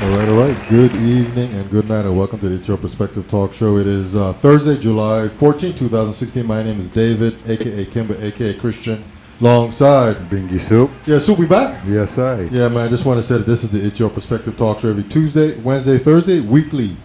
All right. Good evening and good night, and welcome to the It's Your Perspective Talk Show. It is Thursday, July 14, 2016. My name is David, a.k.a. Kimber, a.k.a. Christian, alongside Bingy Soup. Yeah, Soup, we back? Yes, I. Yeah, man, I just want to say that this is the It's Your Perspective Talk Show every Tuesday, Wednesday, Thursday, weekly,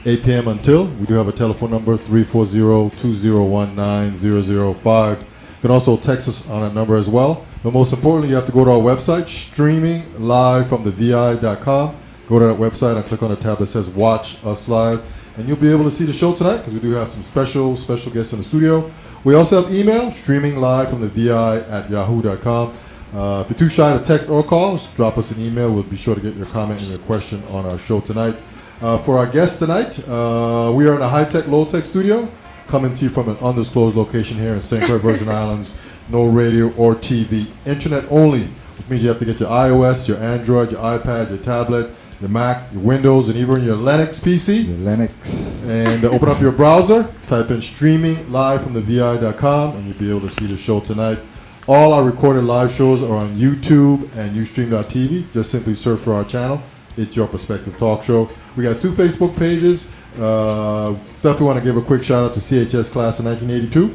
8 p.m. until. We do have a telephone number, 340-201-9005. You can also text us on that number as well. But most importantly, you have to go to our website, streaming live from the vi.com. Go to that website and click on the tab that says Watch Us Live, and you'll be able to see the show tonight because we do have some special guests in the studio. We also have email, streaming live from the vi@yahoo.com. If you're too shy to text or call, just drop us an email. We'll be sure to get your comment and your question on our show tonight. For our guests tonight, we are in a high-tech, low-tech studio, coming to you from an undisclosed location here in St. Croix, Virgin Islands. No radio or TV, internet only, which means you have to get your iOS, your Android, your iPad, your tablet, your Mac, your Windows, and even your Linux PC. The Linux. And open up your browser, type in streaming live from the vi.com, and you'll be able to see the show tonight. All our recorded live shows are on YouTube and Ustream.tv. Just simply search for our channel, It's Your Perspective Talk Show. We got 2 Facebook pages. Definitely want to give a quick shout out to CHS class of 1982.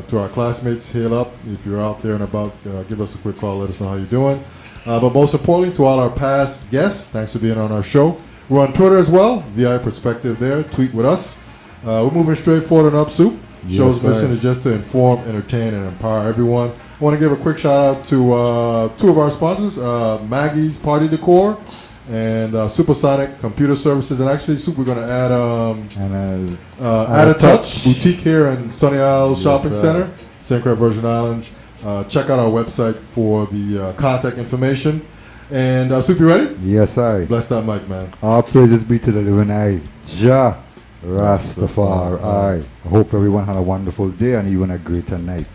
To our classmates, hail up. If you're out there and about, give us a quick call, let us know how you're doing. But most importantly, to all our past guests, thanks for being on our show. We're on Twitter as well, VI Perspective there. Tweet with us. We're moving straight forward and up, Soup. Yes, Show's right. mission is just to inform, entertain, and empower everyone. I want to give a quick shout out to 2 of our sponsors, Maggie's Party Decor and Supersonic Computer Services. And actually, Soup, we're going to add Add a Touch Boutique here in Sunny Isles Shopping Center, St. Croix, Virgin Islands. Check out our website for the contact information. And Soup, you ready? Yes, I. Bless that mic, man. All praises be to the living I, Jah Rastafari. I hope everyone had a wonderful day and even a greater night.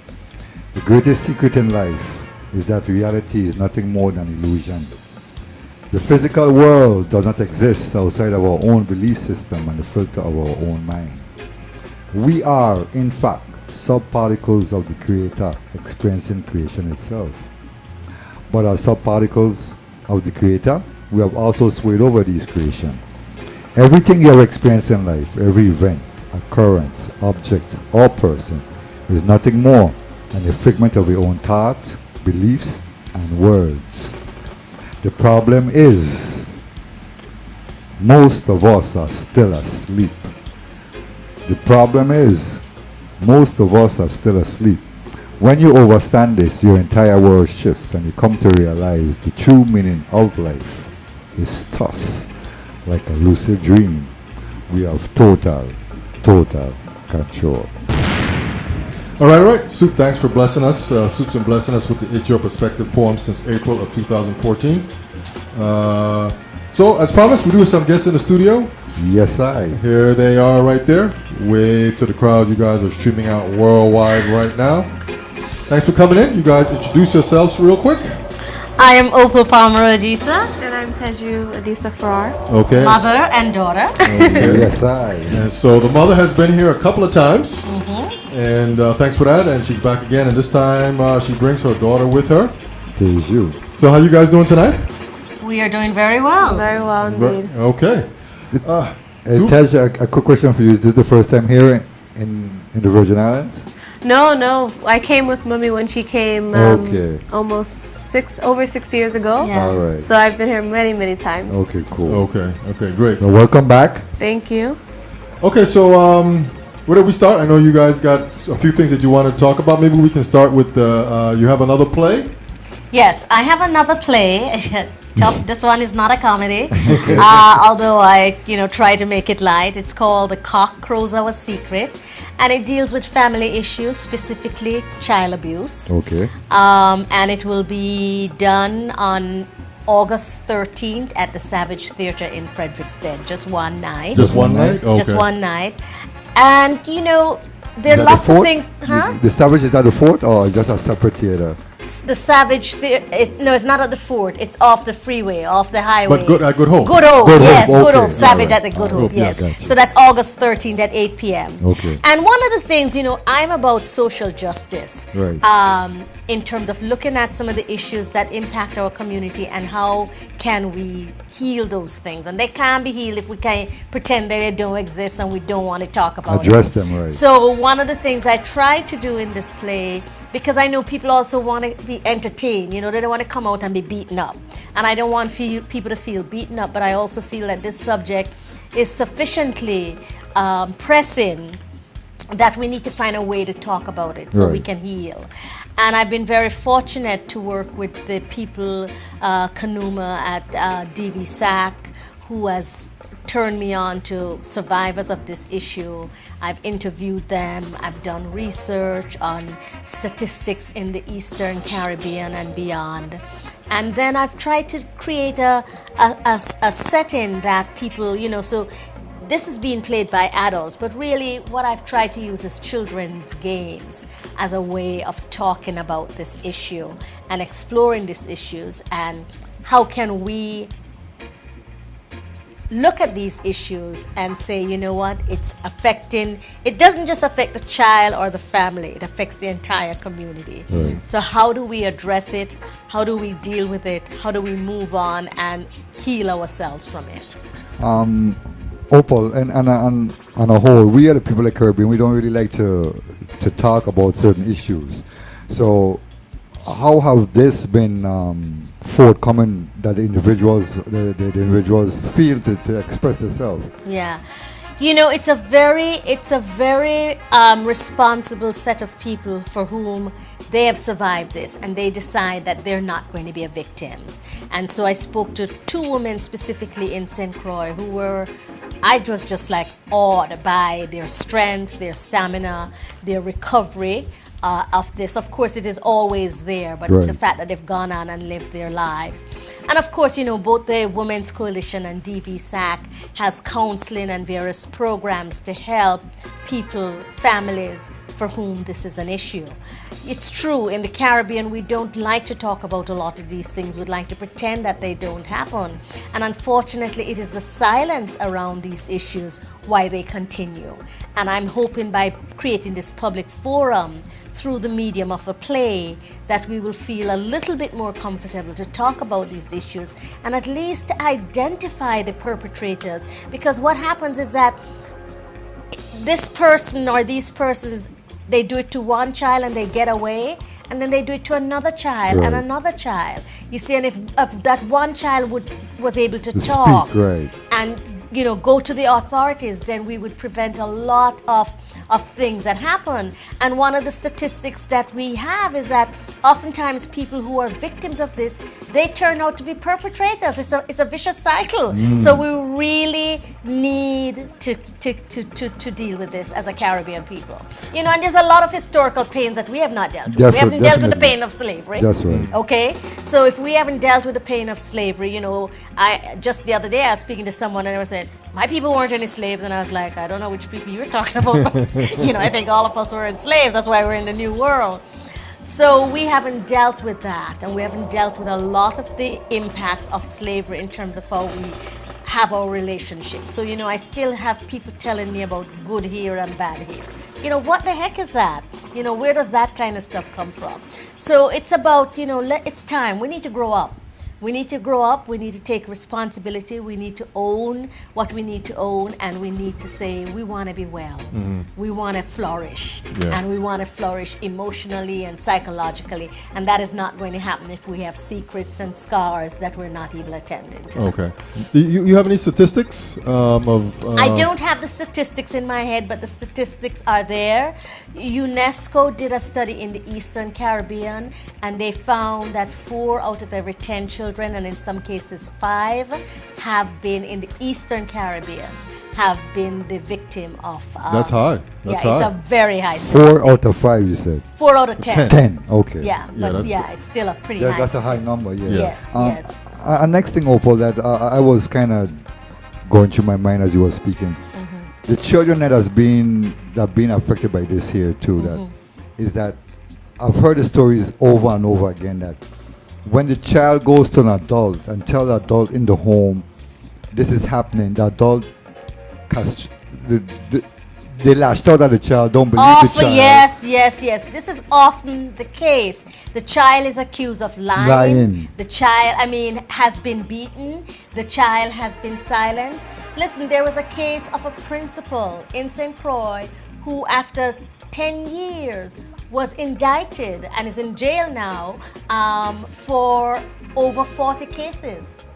The greatest secret in life is that reality is nothing more than illusion. The physical world does not exist outside of our own belief system and the filter of our own mind. We are, in fact, subparticles of the Creator experiencing creation itself. But as subparticles of the Creator, we have also swayed over these creation. Everything you have experienced in life, every event, occurrence, object, or person, is nothing more than a figment of your own thoughts, beliefs, and words. The problem is, most of us are still asleep. The problem is, most of us are still asleep. When you understand this, your entire world shifts and you come to realize the true meaning of life is thus, like a lucid dream. We have total control. All right. Soup, thanks for blessing us. Soup's been blessing us with the It's Your Perspective poem since April of 2014. So, as promised, we do have some guests in the studio. Yes, I. Here they are right there. Wave to the crowd. You guys are streaming out worldwide right now. Thanks for coming in. You guys introduce yourselves real quick. I am Opal.Performer.Activist. And I'm Teju, Adisa-Farrar. Okay. Mother and daughter. Okay. Yes, I. And so the mother has been here a couple of times. And thanks for that. And she's back again. And this time she brings her daughter with her. Teju. So how you guys doing tonight? We are doing very well. Very well indeed. Okay. Tej, a quick question for you. Is this the first time here in the Virgin Islands? No. I came with Mummy when she came almost over 6 years ago. Yeah. All right. So I've been here many times. Okay, cool. Okay, great. Well, welcome back. Thank you. Okay, so where do we start? I know you guys got a few things that you want to talk about. Maybe we can start with you have another play? Yes, I have another play. This one is not a comedy, although I, try to make it light. It's called The Cock Crows Our Secret, and it deals with family issues, specifically child abuse. Okay. And it will be done on August 13th at the Savage Theatre in Frederiksted. Just one night. Just one night? Okay. Just one night. And, there are lots of things. Huh? The Savage, is that the fort or just a separate theater? It's the Savage. No, it's not at the fort. It's off the freeway, off the highway. But good at Good Hope. Good Hope, Good yes, Hope, Good okay. Hope. Savage All right. at the Good All Hope, right. yes. Gotcha. So that's August 13th at 8 p.m. Okay. And one of the things, I'm about social justice. Right. In terms of looking at some of the issues that impact our community and how can we heal those things. And they can't be healed if we can't pretend they don't exist and we don't want to talk about Address it. them, right. So one of the things I try to do in this play, because I know people also want to be entertained, they don't want to come out and be beaten up. And I don't want people to feel beaten up, but I also feel that this subject is sufficiently pressing that we need to find a way to talk about it so we can heal. And I've been very fortunate to work with the people, Kanuma at DV-SAC, who has turned me on to survivors of this issue. I've interviewed them. I've done research on statistics in the Eastern Caribbean and beyond. And then I've tried to create a setting that people, so this is being played by adults, but really what I've tried to use is children's games as a way of talking about this issue and exploring these issues and how can we look at these issues and say, it doesn't just affect the child or the family, it affects the entire community. Right. So how do we address it? How do we deal with it? How do we move on and heal ourselves from it? Opal, and on a whole, we are the people of the Caribbean. We don't really like to talk about certain issues. So, how have this been forthcoming that the individuals feel to express themselves? Yeah, it's a very responsible set of people for whom they have survived this and they decide that they're not going to be victims. And so I spoke to two women specifically in St. Croix I was just like awed by their strength, their stamina, their recovery of this. Of course, it is always there, but the fact that they've gone on and lived their lives. And of course, both the Women's Coalition and DV-SAC has counseling and various programs to help people, families for whom this is an issue. It's true, in the Caribbean, we don't like to talk about a lot of these things. We'd like to pretend that they don't happen. And unfortunately, it is the silence around these issues why they continue. And I'm hoping by creating this public forum through the medium of a play that we will feel a little bit more comfortable to talk about these issues and at least identify the perpetrators. Because what happens is that this person or these persons, they do it to one child and they get away, and then they do it to another child and another child. You see, and if that one child was able to talk and go to the authorities, then we would prevent a lot of things that happen. And one of the statistics that we have is that oftentimes people who are victims of this, they turn out to be perpetrators. It's a vicious cycle. So we really need to deal with this as a Caribbean people. And there's a lot of historical pains that we have not dealt with. We haven't dealt with the pain of slavery. That's right. Okay? So if we haven't dealt with the pain of slavery, I just the other day I was speaking to someone and I was saying, my people weren't any slaves, and I was like, I don't know which people you're talking about. I think all of us were enslaved. That's why we're in the new world. So we haven't dealt with that, and we haven't dealt with a lot of the impact of slavery in terms of how we have our relationship. So, I still have people telling me about good here and bad here. What the heck is that? Where does that kind of stuff come from? So it's about, it's time. We need to grow up. We need to grow up, we need to take responsibility, we need to own what we need to own, and we need to say we want to be well, we want to flourish, and we want to flourish emotionally and psychologically, and that is not going to happen if we have secrets and scars that we're not even attending to. Okay. You have any statistics I don't have the statistics in my head, but the statistics are there. UNESCO did a study in the Eastern Caribbean, and they found that 4 out of every 10 children, and in some cases 5, have been in the Eastern Caribbean, have been the victim of... That's high. That's high. It's a very high 4 out of 5, you said? 4 out of 10. 10, okay. Yeah, but it's still a pretty high that's a high number, Yes, yes. Next thing, Opal, that I was kind of going through my mind as you were speaking. The children that have been affected by this here too, that is that I've heard the stories over and over again that when the child goes to an adult and tell the adult in the home this is happening, the adult they lashed out at the child, don't believe the child. Yes. This is often the case. The child is accused of lying. The child, has been beaten. The child has been silenced. Listen, there was a case of a principal in St. Croix who, after 10 years, was indicted and is in jail now for over 40 cases.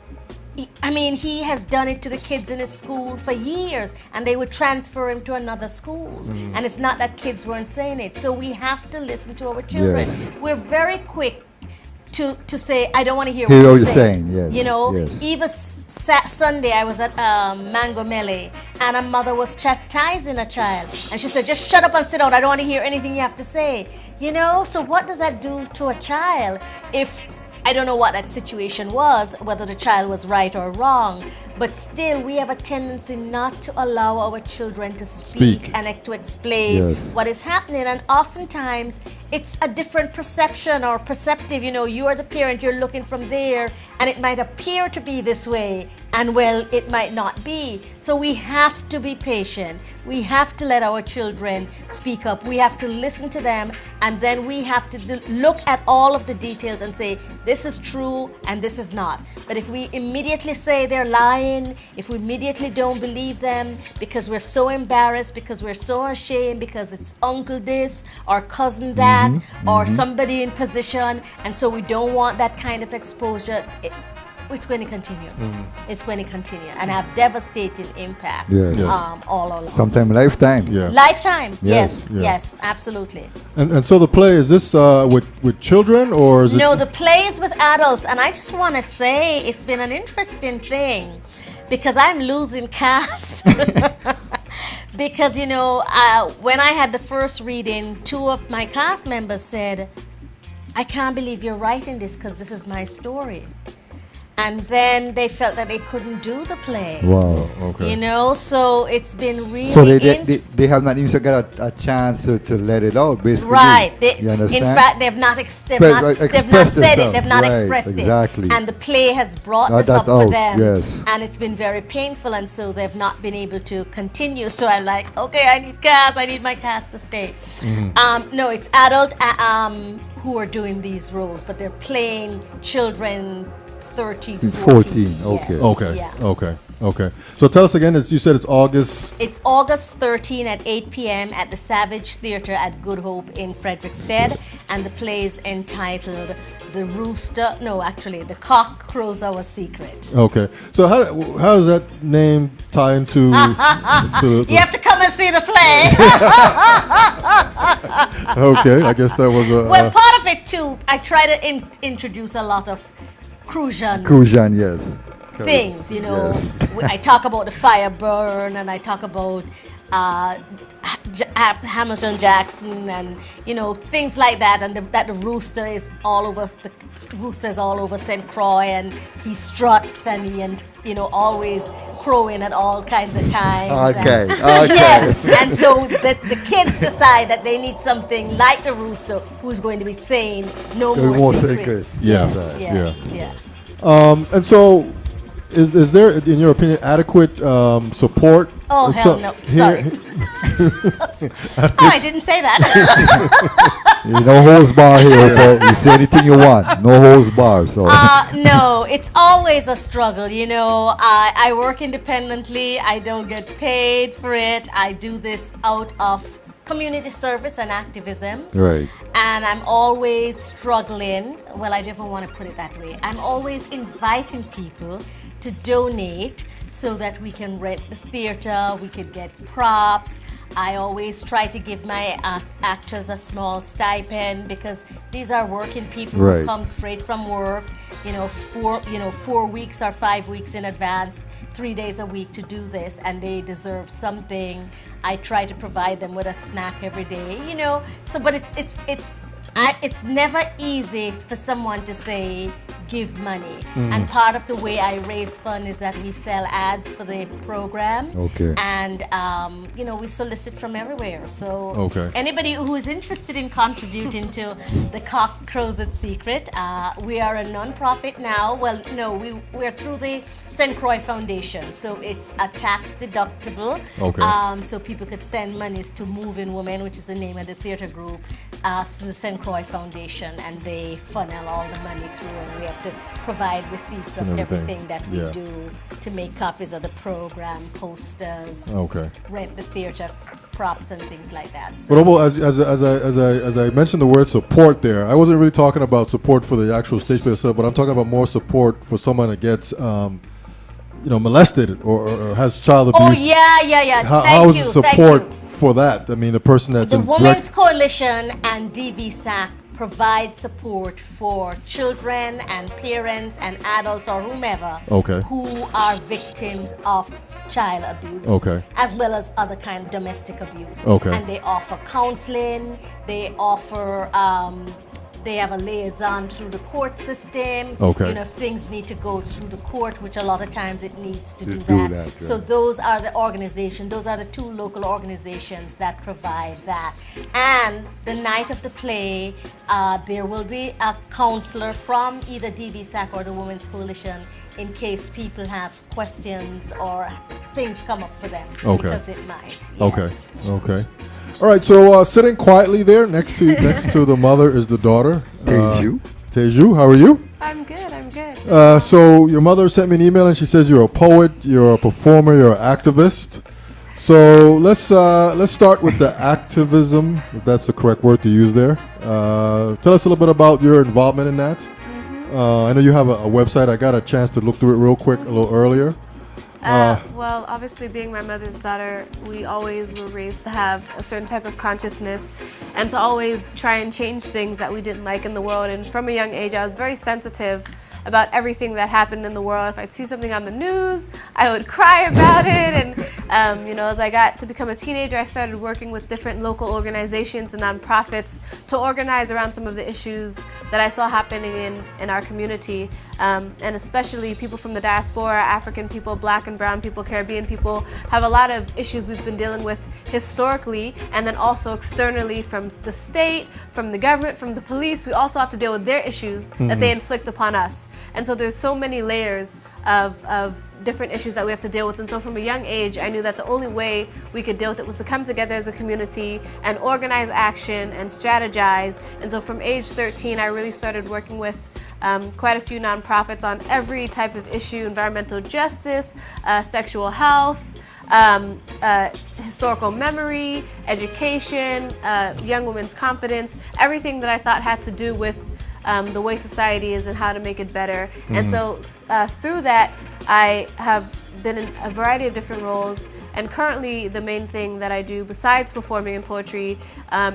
He has done it to the kids in his school for years, and they would transfer him to another school. And it's not that kids weren't saying it. So we have to listen to our children. Yes. We're very quick to say, I don't want to hear what you're saying. Yes. Yes. Even Sunday, I was at Mango Melee, and a mother was chastising a child. And she said, just shut up and sit down. I don't want to hear anything you have to say. So what does that do to a child if... I don't know what that situation was, whether the child was right or wrong, but still we have a tendency not to allow our children to speak and to explain what is happening. And oftentimes it's a different perception or perceptive. You are the parent, you're looking from there, and it might appear to be this way, and well, it might not be. So we have to be patient. We have to let our children speak up. We have to listen to them, and then we have to look at all of the details and say, this is true and this is not. But if we immediately say they're lying, if we immediately don't believe them because we're so embarrassed, because we're so ashamed, because it's uncle this or cousin that or somebody in position, and so we don't want that kind of exposure, it's going to continue. It's going to continue and have devastating impact all along. Sometimes lifetime. Yeah. Lifetime. Yes, absolutely. And so the play, is this with children or is it? No, the play is with adults, and I just want to say it's been an interesting thing because I'm losing cast. Because when I had the first reading, 2 of my cast members said, I can't believe you're writing this because this is my story. And then they felt that they couldn't do the play. Wow. Okay. So it's been really... So they have not even got a chance to let it out, basically. Right. You understand? In fact, they've not said it. They've not expressed exactly. it. And the play has brought this up for them. Yes. And it's been very painful, and so they've not been able to continue. So I'm like, okay, I need cast. I need my cast to stay. No, it's adult who are doing these roles, but they're playing children 13, 14. Okay. Yes. Okay. So tell us again, you said it's August... It's August 13 at 8 p.m. at the Savage Theatre at Good Hope in Frederiksted. And the play is entitled The Cock Crows Our Secret. Okay. So how does that name tie into... You have to come and see the play. Okay, I guess that was a... Well, part of it too, I try to introduce a lot of Crucian, yes. Things, I talk about the fire burn, and I talk about Hamilton Jackson, and things like that, and that the rooster is all over St. Croix, and he struts and always crowing at all kinds of times. Okay. Yes, and so the kids decide that they need something like the rooster who's going to be saying no more secrets. Yes. And so, is there, in your opinion, adequate support? Oh, hell no. Sorry. I didn't say that. No holds bar here, Opal. You say anything you want. No holds bar. So. No, it's always a struggle. I work independently. I don't get paid for it. I do this out of community service and activism. Right. And I'm always struggling. Well, I never want to put it that way. I'm always inviting people to donate so that we can rent the theater, we can get props. I always try to give my actors a small stipend because these are working people who come straight from work, 4 weeks or 5 weeks in advance, 3 days a week to do this, and they deserve something. I try to provide them with a snack every day, So, but it's never easy for someone to say, give money. And part of the way I raise fund is that we sell ads for the program. Okay. And, we solicit from everywhere. So Okay. anybody who is interested in contributing to the Cock Crows It Secret, we are a non-profit now. Well, no, we're through the St. Croix Foundation. So it's a tax deductible. Okay. So people could send monies to Moving Women, which is the name of the theater group, to the St. Croix Foundation, and they funnel all the money through, and we have to provide receipts of And everything. everything that we Yeah. do to make copies of the program, posters, Okay. rent the theater props and things like that. But So Opal, as I mentioned the word support there, I wasn't really talking about support for the actual stage play itself, but I'm talking about more support for someone that gets, molested or has child abuse. oh yeah. How Thank is you. the Thank support you. for that? I mean, the person that's The in Women's Coalition and DVSAC provide support for children and parents and adults or whomever Okay. who are victims of child abuse, Okay. as well as other kind of domestic abuse. Okay. And they offer counseling. They offer. They have a liaison through the court system. Okay. If things need to go through the court, which a lot of times it needs to do do that. that, So right. those are the organizations. Those are the two local organizations that provide that. And the night of the play, there will be a counselor from either DVSAC or the Women's Coalition in case people have questions or things come up for them. Okay. Because it might. Okay. Yes. Okay. All right. So sitting quietly there next to the mother is the daughter. Teju. Teju, how are you? I'm good. So your mother sent me an email and she says you're a poet, you're a performer, you're an activist. So let's start with the activism, if that's the correct word to use there. Tell us a little bit about your involvement in that. I know you have a website. I got a chance to look through it real quick a little earlier. Well, obviously, being my mother's daughter, we always were raised to have a certain type of consciousness and to always try and change things that we didn't like in the world. And from a young age, I was very sensitive about everything that happened in the world. If I'd see something on the news, I would cry about it. And, as I got to become a teenager, I started working with different local organizations and nonprofits to organize around some of the issues that I saw happening in our community. And especially people from the diaspora, African people, Black and brown people, Caribbean people, have a lot of issues we've been dealing with historically, and then also externally from the state, from the government, from the police. We also have to deal with their issues that they inflict upon us. And so there's so many layers of different issues that we have to deal with. And so from a young age, I knew that the only way we could deal with it was to come together as a community and organize action and strategize. And so from age 13, I really started working with quite a few nonprofits on every type of issue: environmental justice, sexual health, historical memory, education, young women's confidence, everything that I thought had to do with the way society is and how to make it better. And so through that, I have been in a variety of different roles. And currently, the main thing that I do besides performing in poetry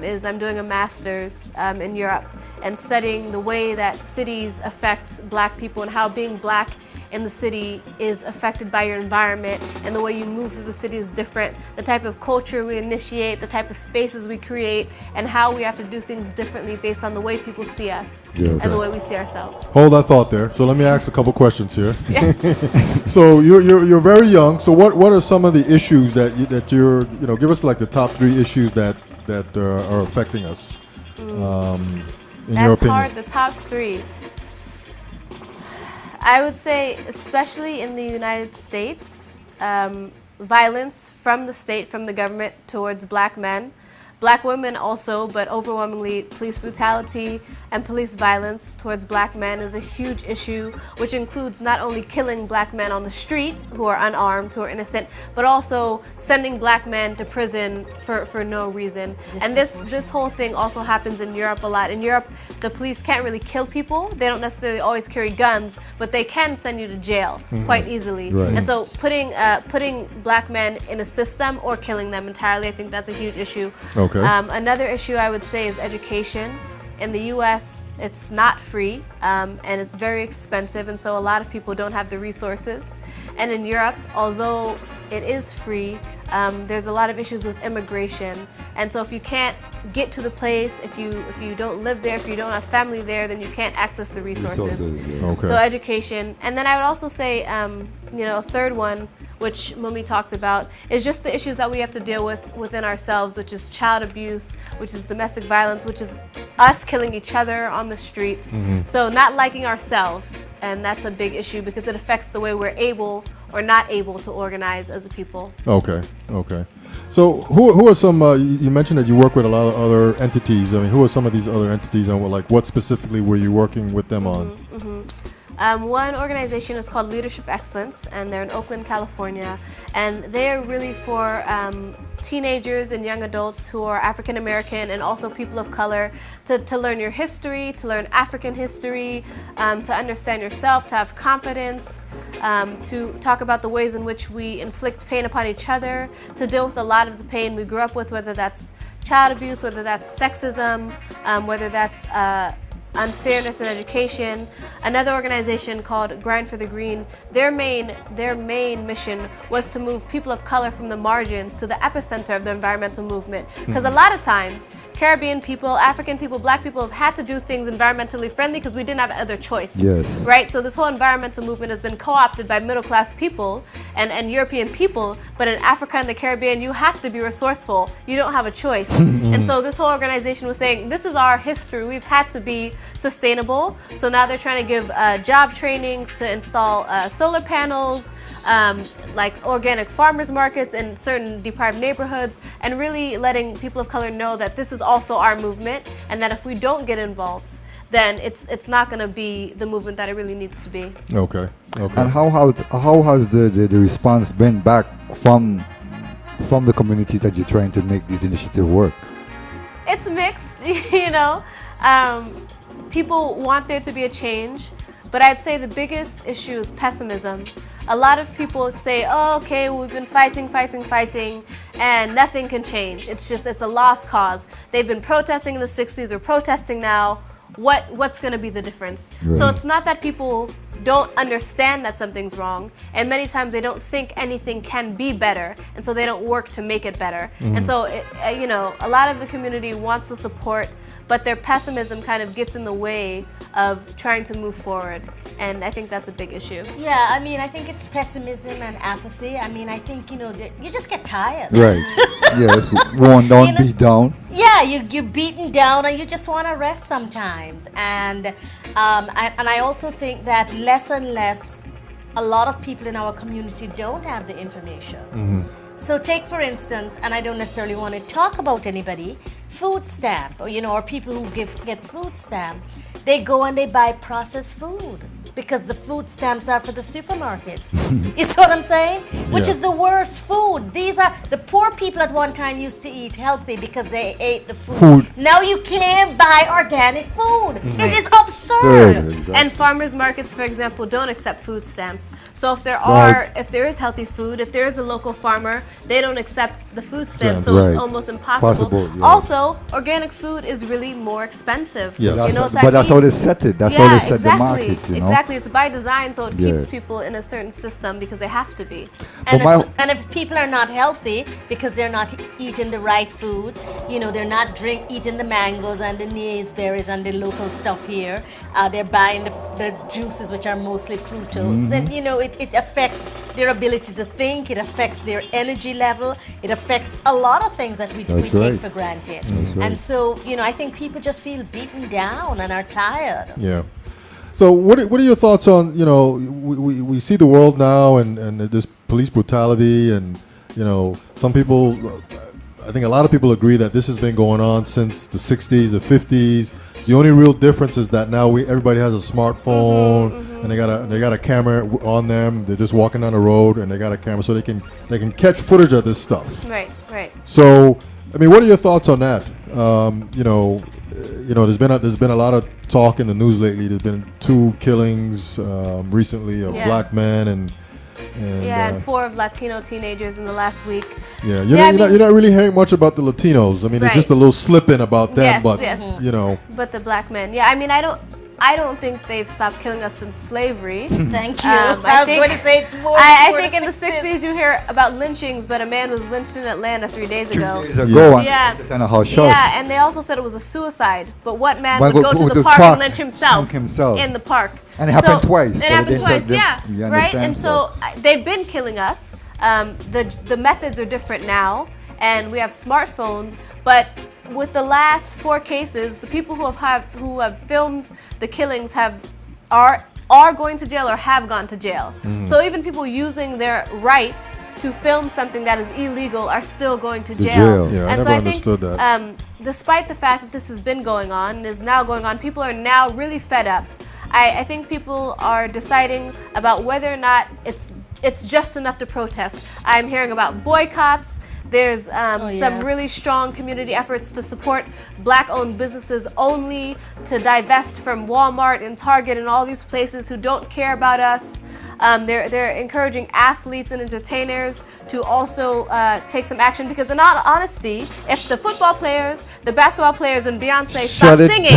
is I'm doing a master's in Europe and studying the way that cities affect Black people and how being Black in the city is affected by your environment, and the way you move through the city is different, the type of culture we initiate, the type of spaces we create, and how we have to do things differently based on the way people see us and the way we see ourselves. Hold that thought there. So let me ask a couple questions here. So you're very young. So what are some of the issues that you're give us like the top 3 issues that are affecting us in your That's opinion? hard. The top 3. I would say, especially in the United States, violence from the state, from the government towards Black men. Black women also, but overwhelmingly police brutality and police violence towards Black men is a huge issue, which includes not only killing Black men on the street who are unarmed, who are innocent, but also sending Black men to prison for no reason. And this whole thing also happens in Europe a lot. In Europe, the police can't really kill people. They don't necessarily always carry guns, but they can send you to jail quite easily. Right. And so putting Black men in a system or killing them entirely, I think that's a huge issue. Okay. Another issue I would say is education. In the U.S., it's not free, and it's very expensive, and so a lot of people don't have the resources. And in Europe, although it is free. There's a lot of issues with immigration, and so if you can't get to the place, if you don't live there, if you don't have family there, then you can't access the resources. Okay. So education, and then I would also say, a third one, which Mummy talked about, is just the issues that we have to deal with within ourselves, which is child abuse, which is domestic violence, which is us killing each other on the streets. So not liking ourselves, and that's a big issue because it affects the way we're able or not able to organize as a people. Okay. So who are some, you mentioned that you work with a lot of other entities. I mean, who are some of these other entities, and what specifically were you working with them on? One organization is called Leadership Excellence, and they're in Oakland, California, and they're really for teenagers and young adults who are African American and also people of color to learn your history, to learn African history, to understand yourself, to have confidence, to talk about the ways in which we inflict pain upon each other, to deal with a lot of the pain we grew up with, whether that's child abuse, whether that's sexism, whether that's unfairness in education. Another organization called Grind for the Green, their main mission was to move people of color from the margins to the epicenter of the environmental movement. Because a lot of times, Caribbean people, African people, black people have had to do things environmentally friendly because we didn't have other choice. Yes. Right? So this whole environmental movement has been co-opted by middle class people and European people, but in Africa and the Caribbean, you have to be resourceful. You don't have a choice. And so this whole organization was saying, this is our history. We've had to be sustainable. So now they're trying to give job training to install solar panels, like organic farmers markets in certain deprived neighborhoods, and really letting people of color know that this is also our movement, and that if we don't get involved, then it's not going to be the movement that it really needs to be. Okay. And how has the response been back from the communities that you're trying to make this initiative work? It's mixed, people want there to be a change, but I'd say the biggest issue is pessimism. A lot of people say, oh, okay, we've been fighting, and nothing can change. It's a lost cause. They've been protesting in the 60s, they're protesting now. What's going to be the difference? Right. So it's not that people don't understand that something's wrong, and many times they don't think anything can be better, and so they don't work to make it better. And so, a lot of the community wants to support, but their pessimism kind of gets in the way of trying to move forward, and I think that's a big issue. Yeah, I mean, I think it's pessimism and apathy. I mean, I think, you just get tired. Right. Yes. Worn down, beat down. Yeah, you're beaten down and you just want to rest sometimes. And I also think that less and less, a lot of people in our community don't have the information. So take, for instance, and I don't necessarily want to talk about anybody, food stamp, or people who get food stamp. They go and they buy processed food because the food stamps are for the supermarkets. You see what I'm saying? Which is the worst food. These are the poor people at one time used to eat healthy because they ate the food. Now you can't buy organic food. It is absurd. Exactly. And farmers markets, for example, don't accept food stamps. So if there is healthy food, if there is a local farmer, they don't accept the food stamp. So it's almost impossible. Also, organic food is really more expensive. Yes. But that's how they set it. That's how they set the market. Exactly. It's by design, so it keeps people in a certain system because they have to be. And if people are not healthy because they're not eating the right foods, they're not eating the mangoes and the naseberries and the local stuff here, they're buying the juices which are mostly fructose, then it affects their ability to think, it affects their energy level, it affects a lot of things that we take for granted. And so, I think people just feel beaten down and are tired. Yeah. So what are your thoughts on, we see the world now and this police brutality and, some people, I think a lot of people agree that this has been going on since the 60s, the 50s. The only real difference is that now everybody has a smartphone and they got a camera on them. They're just walking down the road and they got a camera so they can catch footage of this stuff. Right. So, I mean, what are your thoughts on that? There's been a lot of talk in the news lately. There's been 2 killings recently of black men and 4 of Latino teenagers in the last week. Yeah, you're not really hearing much about the Latinos. I mean, there's just a little slip in about them, but yes. you know. But the black men, yeah. I mean, I don't. I don't think they've stopped killing us since slavery. Thank you. I was going to say it's more. I think in the 60s you hear about lynchings, but a man was lynched in Atlanta 3 days ago. 2 days ago on Yeah. the house. Yeah, and they also said it was a suicide. But what man would go to the park and lynch himself in the park? And it happened twice. It happened twice, yeah. Right? And so they've been killing us. The methods are different now, and we have smartphones, but with the last 4 cases, the people who have filmed the killings are going to jail or have gone to jail. So even people using their rights to film something that is illegal are still going to jail. Yeah, and I so never I understood think, that. despite the fact that this has been going on and is now going on, people are now really fed up. I think people are deciding about whether or not it's just enough to protest. I'm hearing about boycotts. There's some really strong community efforts to support black-owned businesses only, to divest from Walmart and Target and all these places who don't care about us. They're encouraging athletes and entertainers to also take some action, because in all honesty, if the football players, the basketball players, and Beyonce stop singing,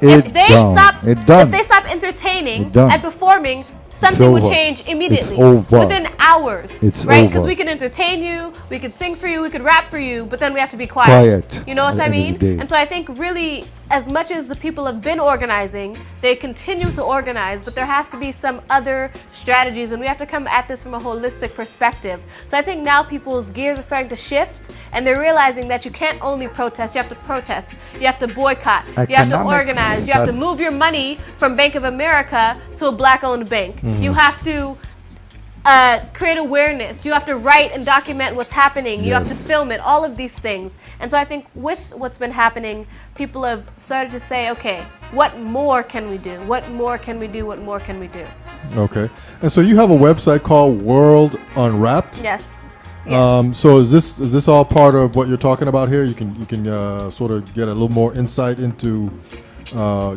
if they stop entertaining and performing, something would change immediately, within hours, right? Because we can entertain you, we could sing for you, we could rap for you, but then we have to be quiet. You know what I mean? And so I think really, as much as the people have been organizing, they continue to organize, but there has to be some other strategies, and we have to come at this from a holistic perspective. So I think now people's gears are starting to shift, and they're realizing that you can't only protest, you have to protest, you have to boycott, you have to organize, you have to move your money from Bank of America to a black-owned bank. You have to create awareness. You have to write and document what's happening. You have to film it, all of these things. And so I think with what's been happening, people have started to say, okay, what more can we do? What more can we do? What more can we do? Okay. And so you have a website called World Unwrapped. Yes. So is this all part of what you're talking about here? You can sort of get a little more insight into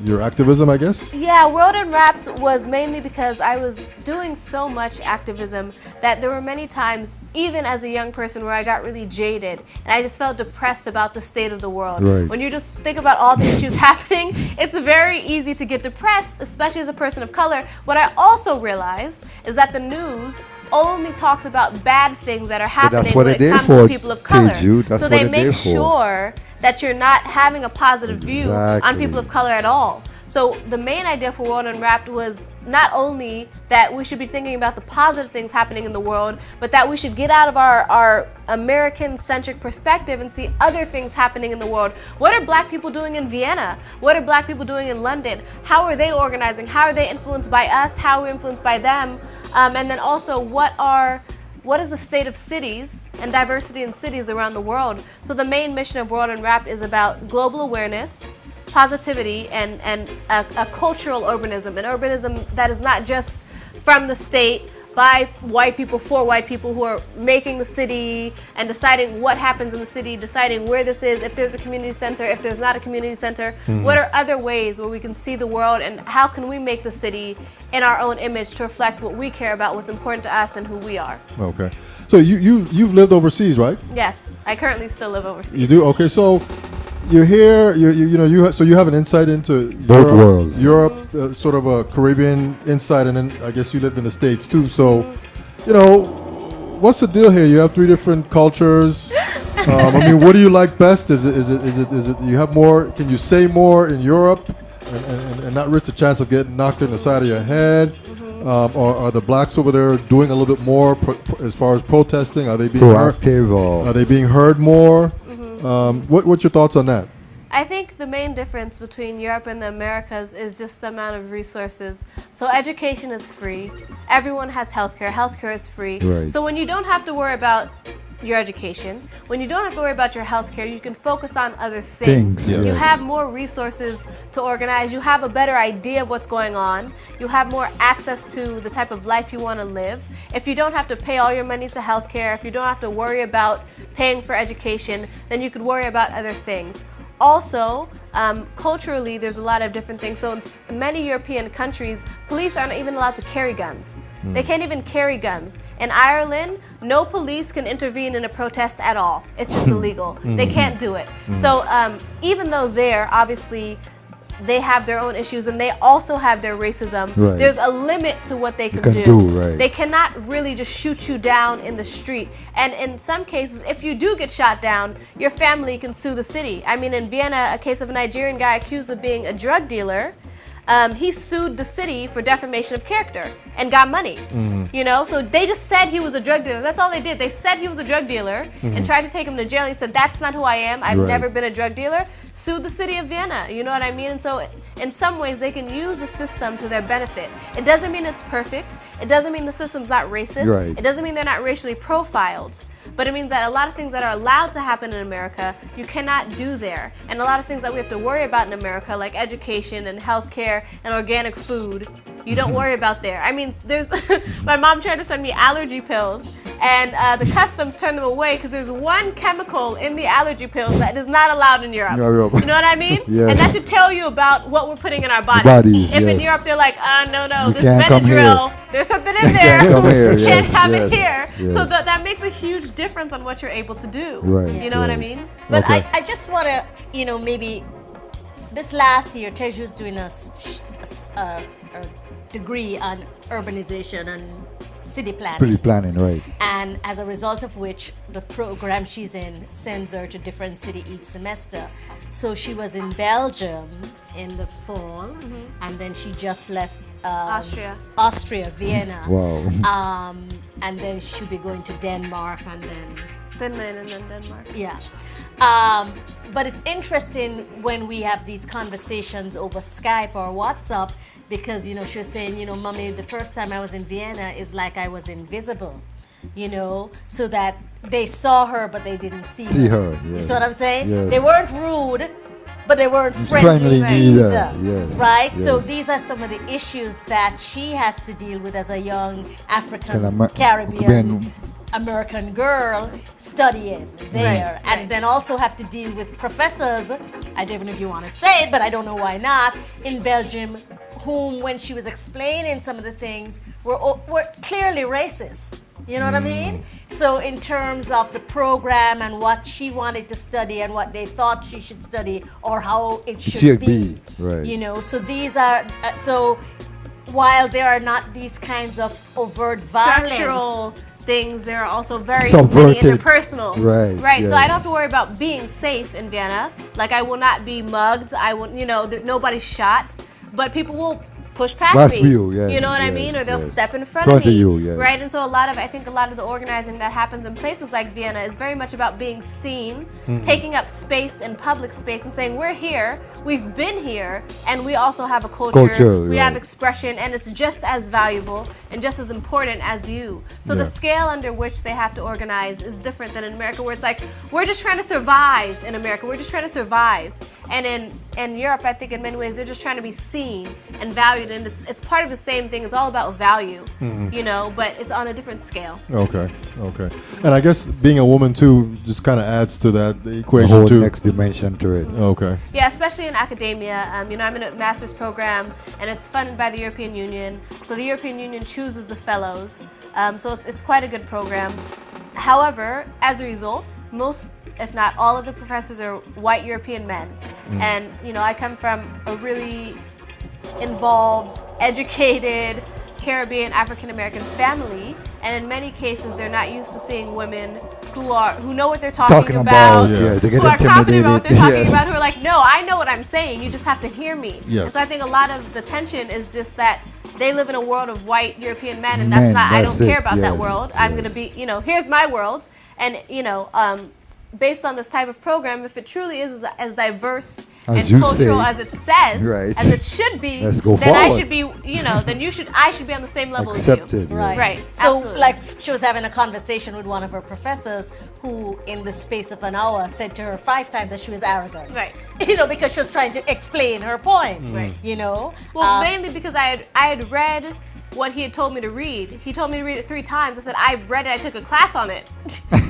your activism, I guess? Yeah, World Unwrapped was mainly because I was doing so much activism that there were many times, even as a young person, where I got really jaded and I just felt depressed about the state of the world. Right. When you just think about all the issues happening, it's very easy to get depressed, especially as a person of color. What I also realized is that the news only talks about bad things that are happening when it comes to people of color. So they make sure that you're not having a positive view on people of color at all. So the main idea for World Unwrapped was not only that we should be thinking about the positive things happening in the world, but that we should get out of our American-centric perspective and see other things happening in the world. What are black people doing in Vienna? What are black people doing in London? How are they organizing? How are they influenced by us? How are we influenced by them? And then also, what is the state of cities and diversity in cities around the world? So the main mission of World Unwrapped is about global awareness, positivity, and a cultural urbanism, an urbanism that is not just from the state, by white people, for white people, who are making the city and deciding what happens in the city, deciding where this is, if there's a community center, if there's not a community center. What are other ways where we can see the world, and how can we make the city in our own image to reflect what we care about, what's important to us, and who we are. Okay. So you've lived overseas, right? Yes, I currently still live overseas. You do? Okay, so you're here. So you have an insight into both worlds. Europe, sort of a Caribbean insight, and then I guess you lived in the States too. So, what's the deal here? You have 3 different cultures. I mean, what do you like best? Is it you have more? Can you say more in Europe and not risk the chance of getting knocked in the side of your head? Or are the blacks over there doing a little bit more as far as protesting? Are they being proactive? Are they being heard more? What's your thoughts on that? I think the main difference between Europe and the Americas is just the amount of resources. So education is free. Everyone has healthcare. Healthcare is free. Right. So when you don't have to worry about your education, when you don't have to worry about your healthcare, you can focus on other things. Yes. You have more resources to organize. You have a better idea of what's going on. You have more access to the type of life you want to live. If you don't have to pay all your money to healthcare, if you don't have to worry about paying for education, then you could worry about other things. Also, culturally, there's a lot of different things. So in many European countries, police aren't even allowed to carry guns. They can't even carry guns. In Ireland, no police can intervene in a protest at all. It's just illegal. They can't do it. So even though there, obviously, they have their own issues and they also have their racism. Right. There's a limit to what they can do. Right. They cannot really just shoot you down in the street. And in some cases, if you do get shot down, your family can sue the city. I mean, in Vienna, a case of a Nigerian guy accused of being a drug dealer, he sued the city for defamation of character and got money. You know, so they just said he was a drug dealer. That's all they did. They said he was a drug dealer and tried to take him to jail. He said, that's not who I am. I've never been a drug dealer. Sued the city of Vienna. You know what I mean? And so in some ways they can use the system to their benefit. It doesn't mean it's perfect. It doesn't mean the system's not racist. Right. It doesn't mean they're not racially profiled. But it means that a lot of things that are allowed to happen in America, you cannot do there. And a lot of things that we have to worry about in America, like education and healthcare and organic food, you don't worry about there. I mean, there's my mom tried to send me allergy pills, and the customs turned them away because there's one chemical in the allergy pills that is not allowed in Europe. You know what I mean? Yes. And that should tell you about what we're putting in our bodies. If in Europe they're like, no, this Benadryl, there's something in there. You can't have it here. Yes. So that makes a huge difference on what you're able to do. Right. You know what I mean? But I just want to, you know, maybe this last year, Teju's doing a degree on urbanization and city planning. Pretty planning, right. And as a result of which, the program she's in sends her to different city each semester. So she was in Belgium in the fall, and then she just left Austria, Vienna. Wow. And then she'll be going to Denmark and then Finland and then Denmark. Yeah. But it's interesting when we have these conversations over Skype or WhatsApp because, you know, she was saying, you know, Mommy, the first time I was in Vienna is like I was invisible, you know, so that they saw her but they didn't see her. Yes. You see what I'm saying? Yes. They weren't rude, but they weren't friendly either. Yes. Right? Yes. So these are some of the issues that she has to deal with as a young African Caribbean American girl studying there, and then also have to deal with professors, I don't even know if you want to say it, but I don't know why not, in Belgium, whom when she was explaining some of the things were clearly racist. You know what I mean? So in terms of the program and what she wanted to study and what they thought she should study or how it should be. Right. You know, so these are, so while there are not these kinds of overt Structural violence, things, there are also very subverted, interpersonal. Right. So I don't have to worry about being safe in Vienna. Like I will not be mugged. I will, you know, nobody's shot, but people will push past me. You know what I mean? Or they'll step in front of me. You, right? And so I think a lot of the organizing that happens in places like Vienna is very much about being seen, taking up space in public space and saying, we're here, we've been here, and we also have a culture we have expression, and it's just as valuable and just as important as you. So the scale under which they have to organize is different than in America, where it's like, we're just trying to survive in America. We're just trying to survive. And in Europe, I think in many ways, they're just trying to be seen and valued, and it's part of the same thing. It's all about value, you know, but it's on a different scale. Okay. And I guess being a woman, too, just kind of adds to that the equation, the whole too. next dimension to it. Okay. Yeah, especially in academia. You know, I'm in a master's program, and it's funded by the European Union. So the European Union chooses the fellows. So it's quite a good program. However, as a result, most, if not all of the professors are white European men. And, you know, I come from a really involved, educated, Caribbean, African-American family. And in many cases, they're not used to seeing women who know what they're talking about, they get who are confident about what they're talking about, who are like, no, I know what I'm saying, you just have to hear me. And so I think a lot of the tension is just that they live in a world of white European men, and I don't care about that world. I'm going to be, you know, here's my world. And, you know, based on this type of program, if it truly is as diverse and cultural as it says, as it should be, then I should be, you know, I should be on the same level as you. Right. So, like, she was having a conversation with one of her professors who, in the space of an hour, said to her 5 times that she was arrogant. Right. You know, because she was trying to explain her point. Right. You know? Well, mainly because I had read what he had told me to read. He told me to read it 3 times. I said, I've read it. I took a class on it.